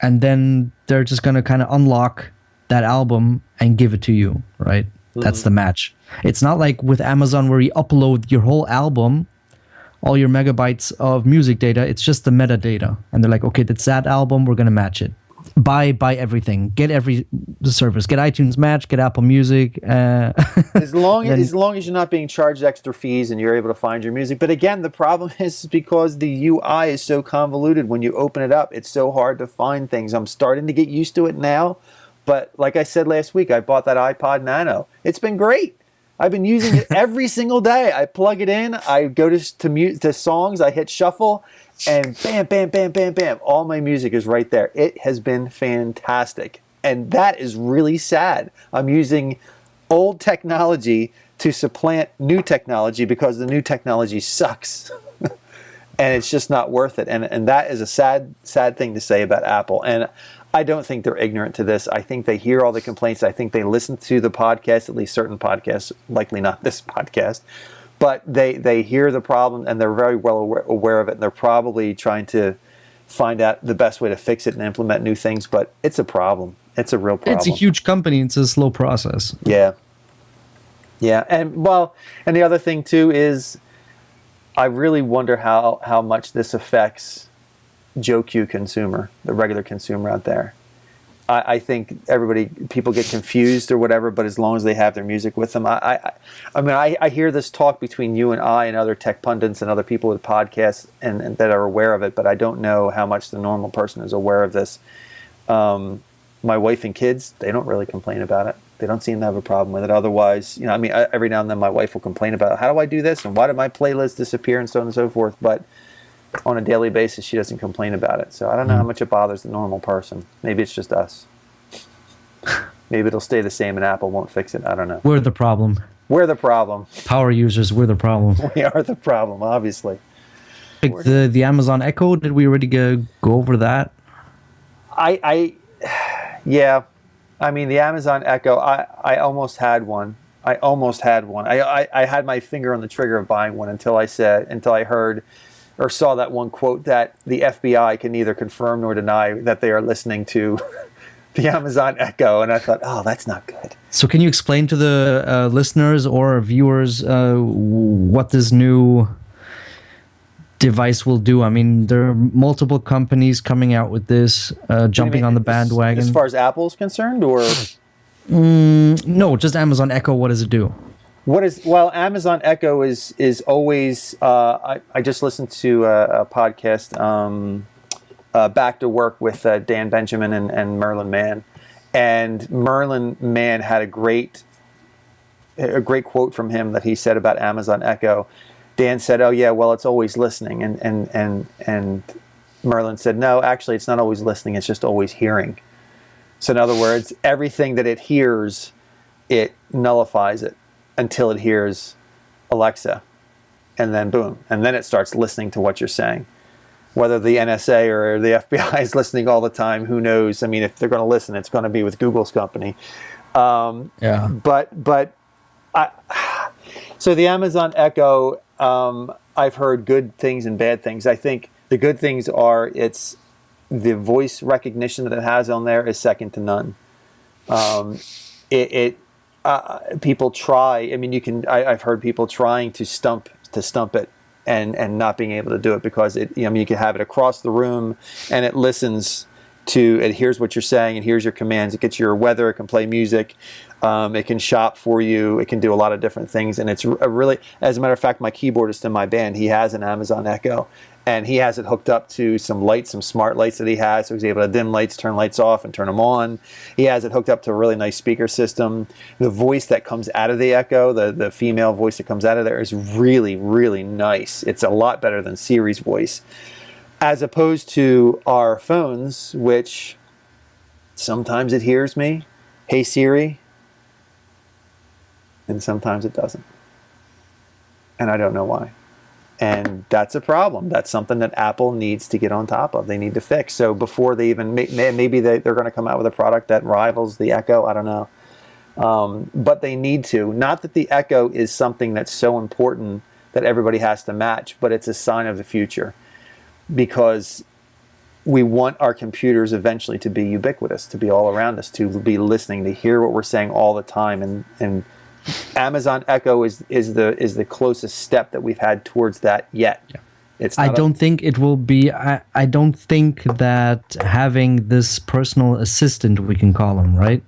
And then they're just going to kind of unlock that album and give it to you, right? Mm-hmm. That's the match. It's not like with Amazon where you upload your whole album, all your megabytes of music data. It's just the metadata. And they're like, okay, that's that album. We're going to match it. buy everything. Get every service. Get iTunes Match. Get Apple Music. As long as you're not being charged extra fees and you're able to find your music. But again, the problem is because the UI is so convoluted. When you open it up, it's so hard to find things. I'm starting to get used to it now. But like I said last week, I bought that iPod Nano. It's been great. I've been using it every single day. I plug it in. I go to songs. I hit shuffle. And bam, bam, bam, bam, bam. All my music is right there. It has been fantastic. And that is really sad. I'm using old technology to supplant new technology because the new technology sucks. And it's just not worth it. And that is a sad thing to say about Apple. And I don't think they're ignorant to this. I think they hear all the complaints. I think they listen to the podcast, at least certain podcasts, likely not this podcast. But they hear the problem and they're very well aware of it. And they're probably trying to find out the best way to fix it and implement new things. But it's a problem. It's a real problem. It's a huge company. It's a slow process. Yeah. Yeah. And the other thing too is I really wonder how much this affects Joe Q consumer, the regular consumer out there. I think people get confused or whatever, but as long as they have their music with them, I hear this talk between you and I and other tech pundits and other people with podcasts and that are aware of it, but I don't know how much the normal person is aware of this. My wife and kids, they don't really complain about it. They don't seem to have a problem with it. Otherwise, every now and then my wife will complain about how do I do this and why did my playlist disappear and so on and so forth, but on a daily basis, she doesn't complain about it. So I don't know how much it bothers the normal person. Maybe it's just us. Maybe it'll stay the same and Apple won't fix it. I don't know. We're the problem. We're the problem. Power users, we're the problem. We are the problem, obviously. Like the Amazon Echo, did we already go over that? Yeah. I mean, the Amazon Echo, I almost had one. I had my finger on the trigger of buying one until I heard or saw that one quote that the FBI can neither confirm nor deny that they are listening to the Amazon Echo. And I thought, oh, that's not good. So can you explain to the listeners or viewers what this new device will do? I mean, there are multiple companies coming out with this, jumping on the bandwagon. As far as Apple's concerned, or? No, just Amazon Echo. What does it do? Amazon Echo is always. I just listened to a podcast, Back to Work with Dan Benjamin and Merlin Mann, and Merlin Mann had a great quote from him that he said about Amazon Echo. Dan said, "Oh yeah, well it's always listening," and Merlin said, "No, actually it's not always listening. It's just always hearing." So in other words, everything that it hears, it nullifies it until it hears Alexa, and then boom, and then it starts listening to what you're saying. Whether the NSA or the FBI is listening all the time, who knows? I mean, if they're going to listen, it's going to be with Google's company. So the Amazon Echo, I've heard good things and bad things. I think the good things are the voice recognition that it has on there is second to none. People try. I mean, I've heard people trying to stump it and not being able to do it because you can have it across the room and it listens to it, hears what you're saying, it hears your commands, it gets your weather, it can play music, it can shop for you, it can do a lot of different things, and it's really, as a matter of fact, my keyboardist in my band, he has an Amazon Echo. And he has it hooked up to some smart lights that he has, so he's able to dim lights, turn lights off, and turn them on. He has it hooked up to a really nice speaker system. The voice that comes out of the Echo, the female voice that comes out of there, is really, really nice. It's a lot better than Siri's voice. As opposed to our phones, which sometimes it hears me, "Hey Siri," and sometimes it doesn't. And I don't know why. And that's a problem. That's something that Apple needs to get on top of. They need to fix. So before they even, maybe they're going to come out with a product that rivals the Echo. I don't know. But they need to. Not that the Echo is something that's so important that everybody has to match, but it's a sign of the future. Because we want our computers eventually to be ubiquitous, to be all around us, to be listening, to hear what we're saying all the time. And Amazon Echo is the closest step that we've had towards that yet. Yeah. It's I not don't think it will be. I don't think that having this personal assistant, we can call him, right?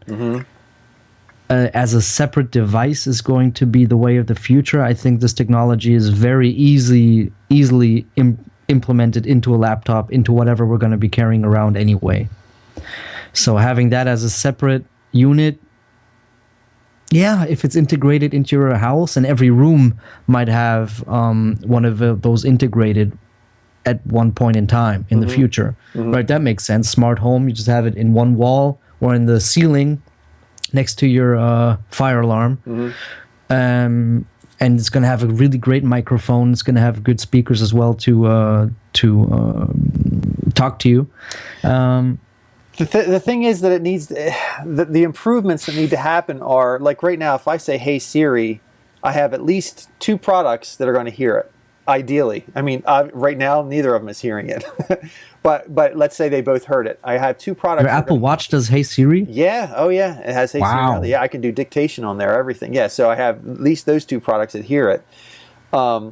As a separate device is going to be the way of the future. I think this technology is very easily implemented into a laptop, into whatever we're going to be carrying around anyway. So having that as a separate unit, yeah, if it's integrated into your house, and every room might have one of those integrated at one point in time in the future, right? That makes sense. Smart home, you just have it in one wall or in the ceiling next to your fire alarm. And it's going to have a really great microphone. It's going to have good speakers as well to talk to you. The thing is that it needs the improvements that need to happen are, like right now, if I say, "Hey Siri," I have at least 2 products that are going to hear it. Ideally, I mean, right now neither of them is hearing it, but let's say they both heard it. I have 2 products. Your Apple Watch does Hey Siri? Yeah. Oh yeah, it has Hey Siri. Wow. Yeah, I can do dictation on there. Everything. Yeah. So I have at least those 2 products that hear it.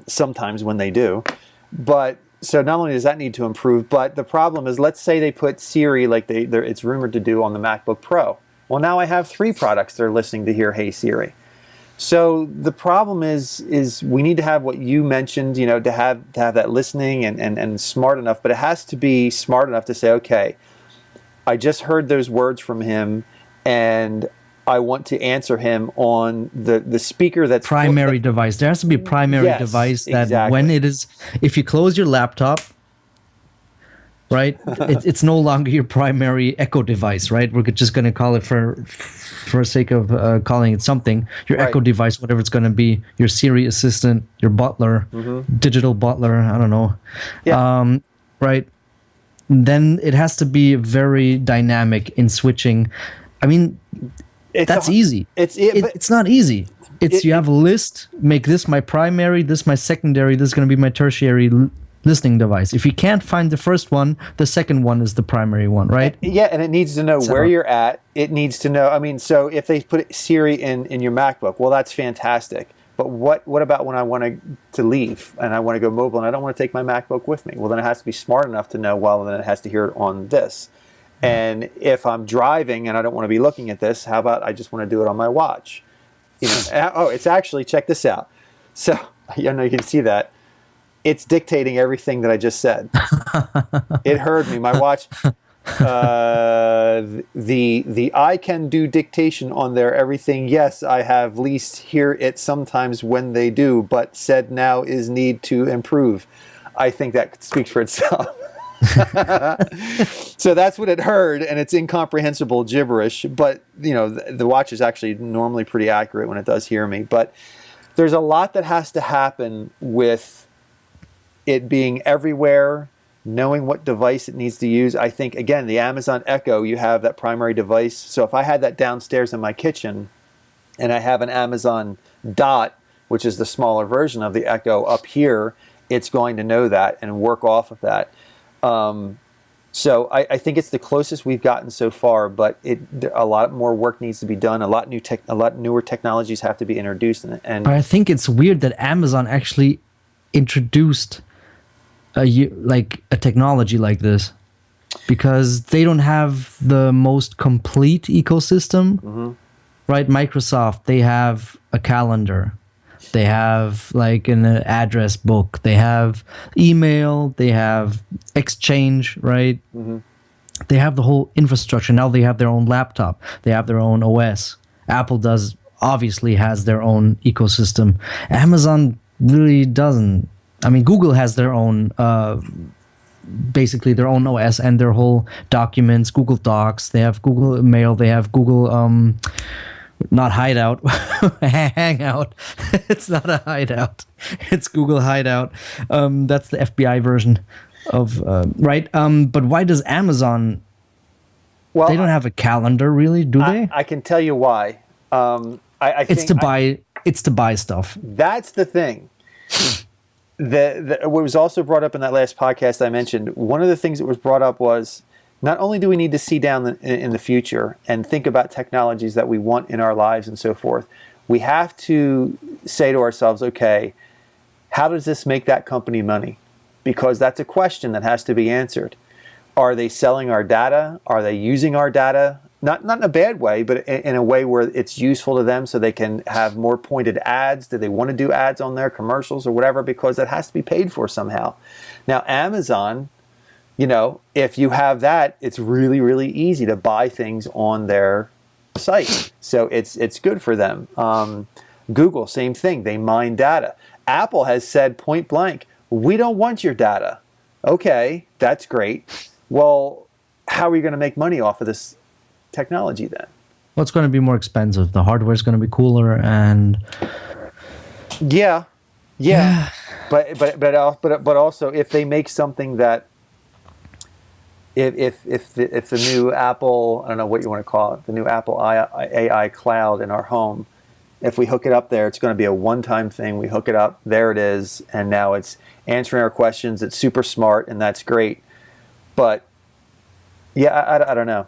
Sometimes when they do, but. So not only does that need to improve, but the problem is, let's say they put Siri like it's rumored to do on the MacBook Pro. Well, now I have 3 products that are listening to hear Hey Siri. So the problem is we need to have what you mentioned, you know, to have that listening and smart enough, but it has to be smart enough to say, okay, I just heard those words from him, and I want to answer him on the speaker that's primary device. There has to be a primary device that when it is, if you close your laptop, right, it's no longer your primary Echo device, right? We're just going to call it for sake of calling it something, your Echo device, whatever it's going to be, your Siri assistant, your butler, digital butler, I don't know. Yeah. Right. Then it has to be very dynamic in switching. I mean, that's easy. It's not easy. You have a list, make this my primary, this my secondary, this is going to be my tertiary listening device. If you can't find the first one, the second one is the primary one, right? Yeah, and it needs to know where you're at. It needs to know, I mean, so if they put Siri in your MacBook, well, that's fantastic. But what about when I want to leave and I want to go mobile and I don't want to take my MacBook with me? Well, then it has to be smart enough to know, well, then it has to hear it on this. And if I'm driving and I don't want to be looking at this, how about I just want to do it on my watch? You know, it's actually, check this out. So, you know, you can see that. It's dictating everything that I just said. It heard me. My watch, the I can do dictation on there, everything. Yes, I have least hear it sometimes when they do, but said now is need to improve. I think that speaks for itself. So that's what it heard, and it's incomprehensible gibberish, but you know, the watch is actually normally pretty accurate when it does hear me. But there's a lot that has to happen with it being everywhere, knowing what device it needs to use. I think, again, the Amazon Echo, you have that primary device. So if I had that downstairs in my kitchen and I have an Amazon Dot, which is the smaller version of the Echo up here, it's going to know that and work off of that. So I think it's the closest we've gotten so far, but a lot more work needs to be done. A lot newer technologies have to be introduced. And but I think it's weird that Amazon actually introduced a technology like this, because they don't have the most complete ecosystem, right? Microsoft, they have a calendar. They have like an address book. They have email. They have Exchange, right? They have the whole infrastructure. Now they have their own laptop. They have their own OS. Apple obviously has their own ecosystem. Amazon really doesn't. I mean, Google has their own, basically their own OS and their whole documents, Google Docs. They have Google Mail. They have Google... not Hideout, Hangout. It's not a Hideout. It's Google Hideout. That's the FBI version of, right? But why does Amazon, they don't have a calendar really, do they? I can tell you why. It's to buy stuff. That's the thing. What was also brought up in that last podcast I mentioned, one of the things that was brought up was, not only do we need to see down in the future and think about technologies that we want in our lives and so forth, we have to say to ourselves, okay, how does this make that company money? because that's a question that has to be answered. Are they selling our data? Are they using our data? Not in a bad way, but in a way where it's useful to them so they can have more pointed ads. Do they want to do ads on their commercials or whatever? Because it has to be paid for somehow. Now, Amazon, if you have that, it's really, really easy to buy things on their site. So it's good for them. Google, same thing. They mine data. Apple has said point blank, we don't want your data. Okay, that's great. Well, how are you going to make money off of this technology then? Well, it's going to be more expensive. The hardware is going to be cooler, and yeah. But also, if they make something that, if the new Apple, I don't know what you want to call it, the new Apple AI cloud in our home, if we hook it up there, it's going to be a one-time thing. We hook it up, there it is, and now it's answering our questions. It's super smart, and that's great. But yeah, I don't know.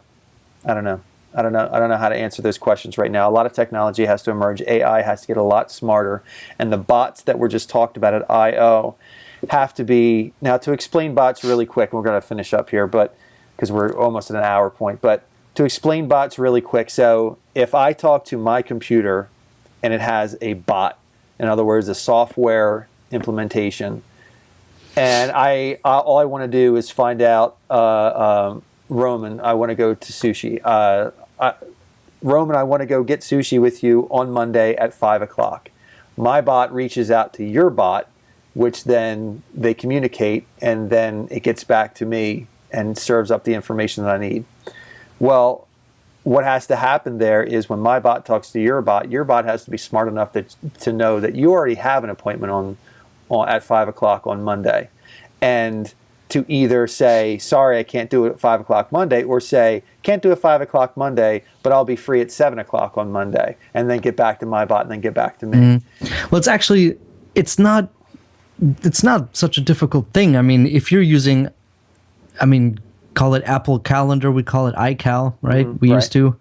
I don't know how to answer those questions right now. A lot of technology has to emerge. AI has to get a lot smarter. And the bots that were just talked about at I/O have to be... Now, to explain bots really quick, and we're going to finish up here, but because we're almost at an hour point. But to explain bots really quick, so if I talk to my computer and it has a bot, in other words, a software implementation, and all I want to do is find out, Roman, I want to go to sushi. Roman, I want to go get sushi with you on Monday at 5 o'clock. My bot reaches out to your bot, which then they communicate, and then it gets back to me and serves up the information that I need. Well, what has to happen there is when my bot talks to your bot has to be smart enough to know that you already have an appointment at 5 o'clock on Monday. And to either say, sorry, I can't do it at 5 o'clock Monday, or say, can't do it at 5 o'clock Monday, but I'll be free at 7 o'clock on Monday, and then get back to my bot and then get back to me. Well, it's not such a difficult thing. I mean, if you're using, call it Apple Calendar, we call it iCal, right? We used to.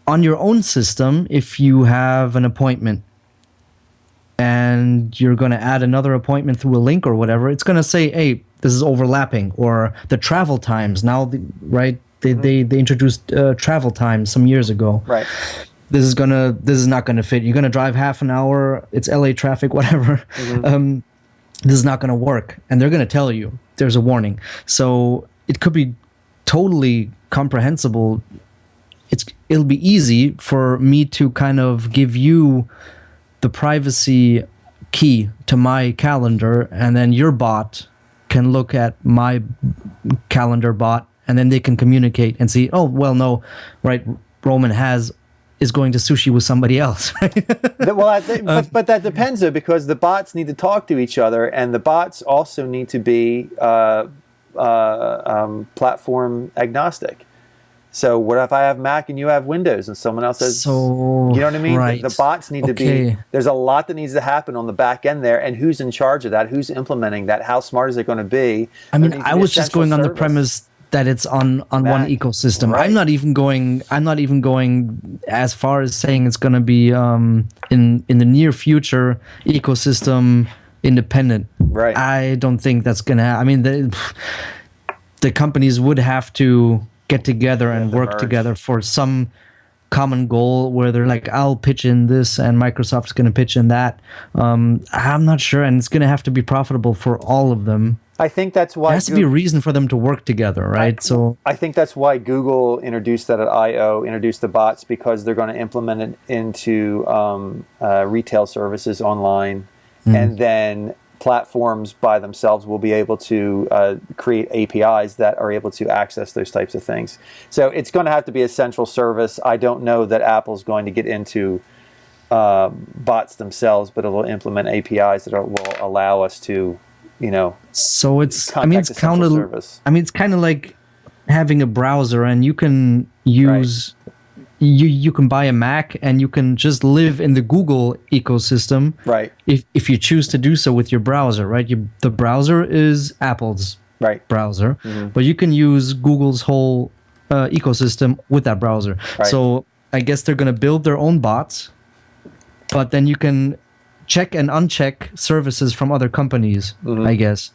On your own system, if you have an appointment, and you're going to add another appointment through a link or whatever, it's going to say, hey, this is overlapping, or the travel times. Now, right, they introduced travel times some years ago. Right. This is not going to fit. You're going to drive half an hour, it's LA traffic, whatever. This is not going to work. And they're going to tell you, there's a warning. So it could be totally comprehensible. It'll be easy for me to kind of give you the privacy key to my calendar, and then your bot can look at my calendar bot, and then they can communicate and see, oh, well, no, right, Roman is going to sushi with somebody else. Well, but that depends, though, because the bots need to talk to each other, and the bots also need to be platform agnostic. So what if I have Mac and you have Windows and someone else has, you know what I mean? Right. The bots need to be, there's a lot that needs to happen on the back end there, and who's in charge of that? Who's implementing that? How smart is it going to be? I mean, I was just going on the premise that it's on one ecosystem. Right. I'm not even going as far as saying it's going to be in the near future ecosystem independent. Right. I don't think that's going to happen. I mean, the companies would have to get together and work together for some common goal where they're like, I'll pitch in this and Microsoft's going to pitch in that. I'm not sure, and it's going to have to be profitable for all of them. I think that's why there has to be a reason for them to work together, right? I think that's why Google introduced that at I/O, introduced the bots, because they're going to implement it into retail services online, and then platforms by themselves will be able to create APIs that are able to access those types of things. So it's going to have to be a central service. I don't know that Apple's going to get into bots themselves, but it will implement APIs that will allow us to, So it's kind of like having a browser, and you can use. Right. You can buy a Mac and you can just live in the Google ecosystem, right? If you choose to do so with your browser, right? The browser is Apple's browser, but you can use Google's whole ecosystem with that browser. Right. So I guess they're going to build their own bots, but then you can check and uncheck services from other companies. I guess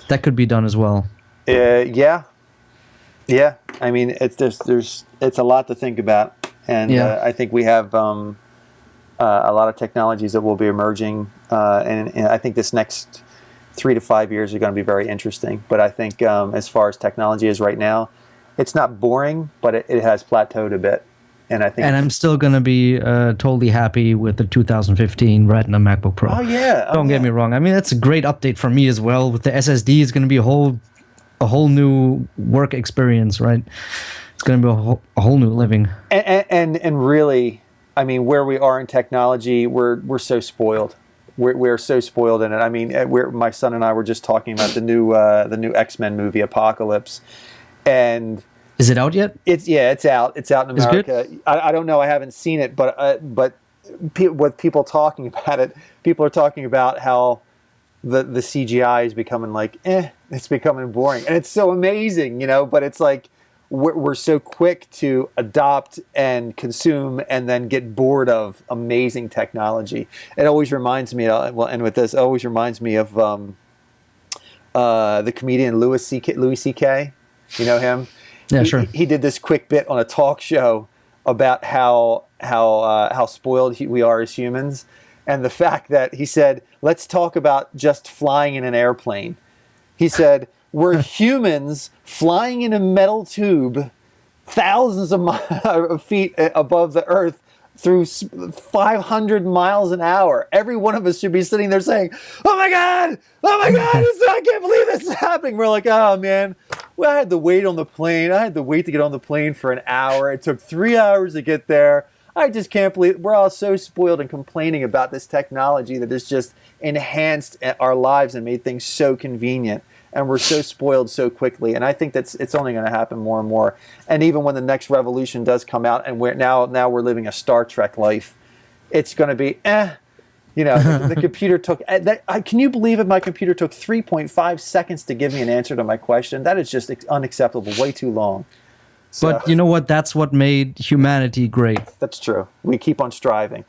that could be done as well. Yeah. I mean, it's a lot to think about, and I think we have a lot of technologies that will be emerging, and I think this next 3 to 5 years are going to be very interesting. But I think as far as technology is right now, it's not boring, but it has plateaued a bit. And I think, and I'm still going to be totally happy with the 2015 Retina MacBook Pro. Oh yeah, don't get me wrong. I mean, that's a great update for me as well. With the SSD, it's going to be a whole new work experience, right? It's going to be a whole new living. And really, I mean, where we are in technology, we're so spoiled. We're so spoiled in it. I mean, my son and I were just talking about the new X-Men movie, Apocalypse, and. Is it out yet? It's out. It's out in America. I don't know. I haven't seen it, but with people talking about it, people are talking about how the CGI is becoming like, it's becoming boring, and it's so amazing, But it's like we're so quick to adopt and consume, and then get bored of amazing technology. It always reminds me. We'll end with this. It always reminds me of the comedian Louis C.K. You know him? Yeah, sure. He did this quick bit on a talk show about how spoiled we are as humans, and the fact that he said, let's talk about just flying in an airplane. He said, we're humans flying in a metal tube thousands of feet above the earth through 500 miles an hour. Every one of us should be sitting there saying, oh my God, I can't believe this is happening. We're like, oh man, well, I had to wait on the plane. I had to wait to get on the plane for an hour. It took 3 hours to get there. I just can't believe we're all so spoiled and complaining about this technology that has just enhanced our lives and made things so convenient. And we're so spoiled so quickly. And I think it's only going to happen more and more. And even when the next revolution does come out, and we're now living a Star Trek life, it's going to be the computer took. Can you believe it? My computer took 3.5 seconds to give me an answer to my question. That is just unacceptable. Way too long. So, but you know what? That's what made humanity great. That's true. We keep on striving.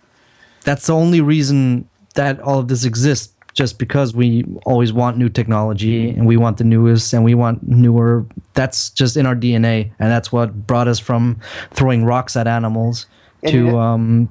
That's the only reason that all of this exists. Just because we always want new technology and we want the newest and we want newer, that's just in our DNA, and that's what brought us from throwing rocks at animals to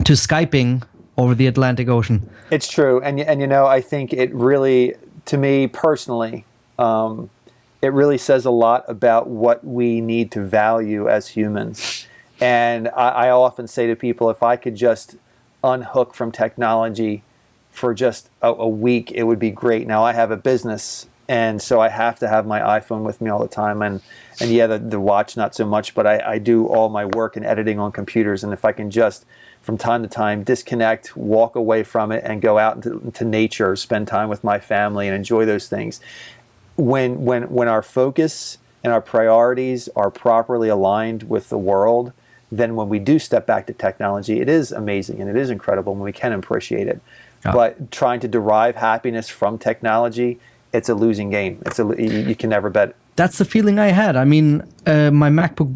Skyping over the Atlantic Ocean. It's true, and I think it really, to me personally, it really says a lot about what we need to value as humans. And I often say to people, if I could just unhook from technology for just a week, it would be great. Now I have a business, and so I have to have my iPhone with me all the time, and the watch not so much, but I do all my work and editing on computers, and if I can just from time to time disconnect, walk away from it, and go out into nature, spend time with my family and enjoy those things. When our focus and our priorities are properly aligned with the world, then when we do step back to technology, it is amazing and it is incredible when we can appreciate it. But trying to derive happiness from technology, it's a losing game. You can never bet. That's the feeling I had. I mean, my MacBook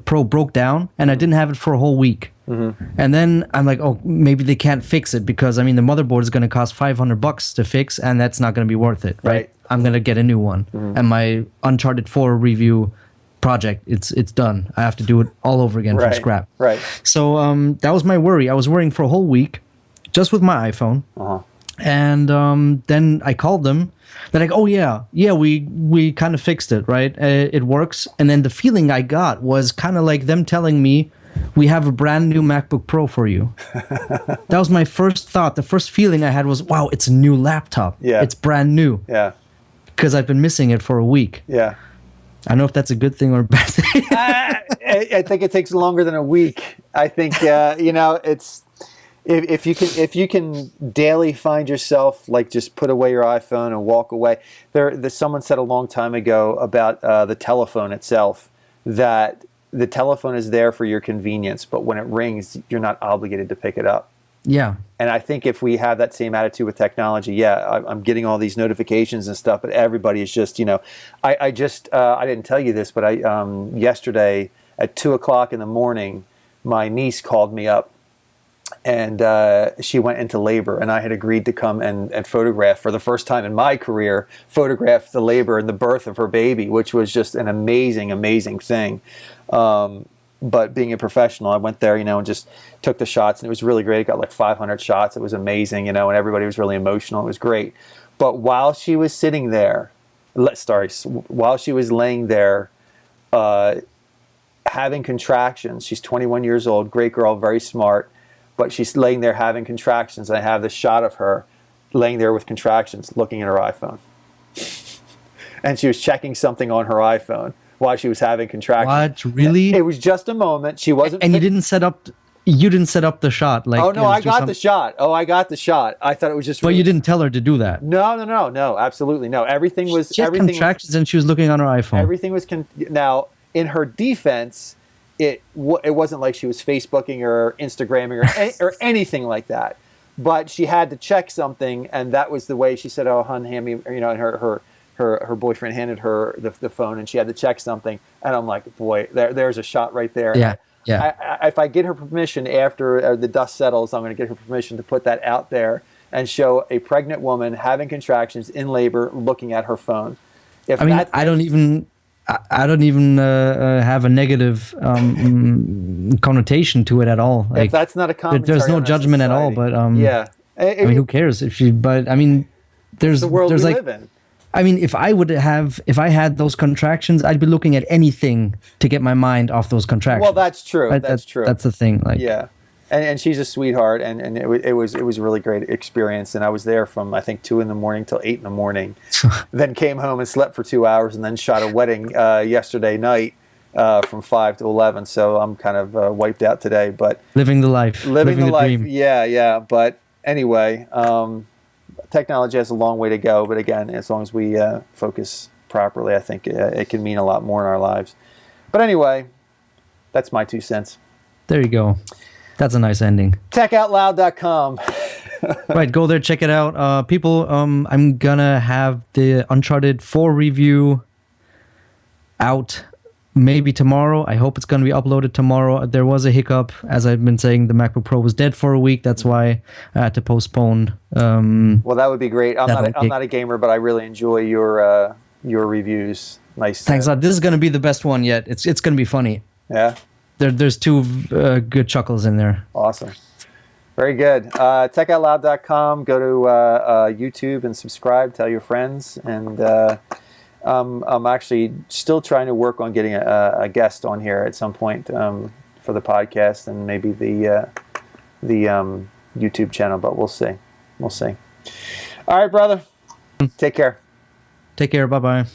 Pro broke down, and I didn't have it for a whole week. Mm-hmm. And then I'm like, oh, maybe they can't fix it because, I mean, the motherboard is going to cost $500 to fix, and that's not going to be worth it, right? I'm going to get a new one. Mm-hmm. And my Uncharted 4 review project, it's done. I have to do it all over again from scrap. Right. So that was my worry. I was worrying for a whole week just with my iPhone. Uh-huh. And then I called them. They're like, oh, yeah, we kind of fixed it, right? It works. And then the feeling I got was kind of like them telling me, we have a brand new MacBook Pro for you. That was my first thought. The first feeling I had was, wow, it's a new laptop. Yeah. It's brand new. Yeah. Because I've been missing it for a week. Yeah. I don't know if that's a good thing or a bad thing. I think it takes longer than a week. I think, it's... If you can daily find yourself like just put away your iPhone and walk away. Someone said a long time ago about the telephone itself, that the telephone is there for your convenience, but when it rings, you're not obligated to pick it up. Yeah. And I think if we have that same attitude with technology, I'm getting all these notifications and stuff, but everybody is just, I didn't tell you this, but yesterday at 2:00 in the morning, my niece called me up. and she went into labor, and I had agreed to come and photograph for the first time in my career, photograph the labor and the birth of her baby, which was just an amazing, amazing thing. But being a professional, I went there, and just took the shots, and it was really great. It got like 500 shots. It was amazing, and everybody was really emotional. It was great. But while she was sitting there, while she was laying there, having contractions, she's 21 years old, great girl, very smart, but she's laying there having contractions. And I have this shot of her laying there with contractions, looking at her iPhone. And she was checking something on her iPhone while she was having contractions. What? Really? It was just a moment. She wasn't. And you didn't set up the shot. Like, oh no, I got the shot. Oh, I got the shot. I thought it was just. But you didn't tell her to do that. No, absolutely no. Everything was. She had everything contractions, and she was looking on her iPhone. Everything was now. In her defense, it wasn't like she was Facebooking or Instagramming or anything like that. But she had to check something, and that was the way she said, "Oh, hun, hand me," and her boyfriend handed her the phone, and she had to check something. And I'm like, boy, there's a shot right there. Yeah. If I get her permission after the dust settles, I'm going to get her permission to put that out there and show a pregnant woman having contractions in labor looking at her phone. I don't even have a negative connotation to it at all. Like, if that's not a commentary, there's no judgment at all. But yeah, who cares if she? But I mean, there's the world we like, live in. I mean, if I had those contractions, I'd be looking at anything to get my mind off those contractions. Well, that's true. Right? That's true. That's the thing. Like, yeah. And she's a sweetheart, and it was a really great experience. And I was there from I think 2 a.m. till 8 a.m. Then came home and slept for 2 hours, and then shot a wedding yesterday night from 5 to 11. So I'm kind of wiped out today. But living the life, living the life. dream. Yeah. But anyway, technology has a long way to go. But again, as long as we focus properly, I think it can mean a lot more in our lives. But anyway, that's my 2 cents. There you go. That's a nice ending. TechOutLoud.com. Right, go there, check it out. People, I'm gonna have the Uncharted 4 review out maybe tomorrow. I hope it's gonna be uploaded tomorrow. There was a hiccup, as I've been saying. The MacBook Pro was dead for a week. That's why I had to postpone. Well, that would be great. I'm not a gamer, but I really enjoy your reviews. Nice. Thanks a lot. This is gonna be the best one yet. It's gonna be funny. Yeah. There's 2 good chuckles in there. Awesome. Very good. TechOutLoud.com. Go to YouTube and subscribe. Tell your friends. And I'm actually still trying to work on getting a guest on here at some point for the podcast and maybe the YouTube channel. But we'll see. We'll see. All right, brother. Take care. Take care. Bye-bye.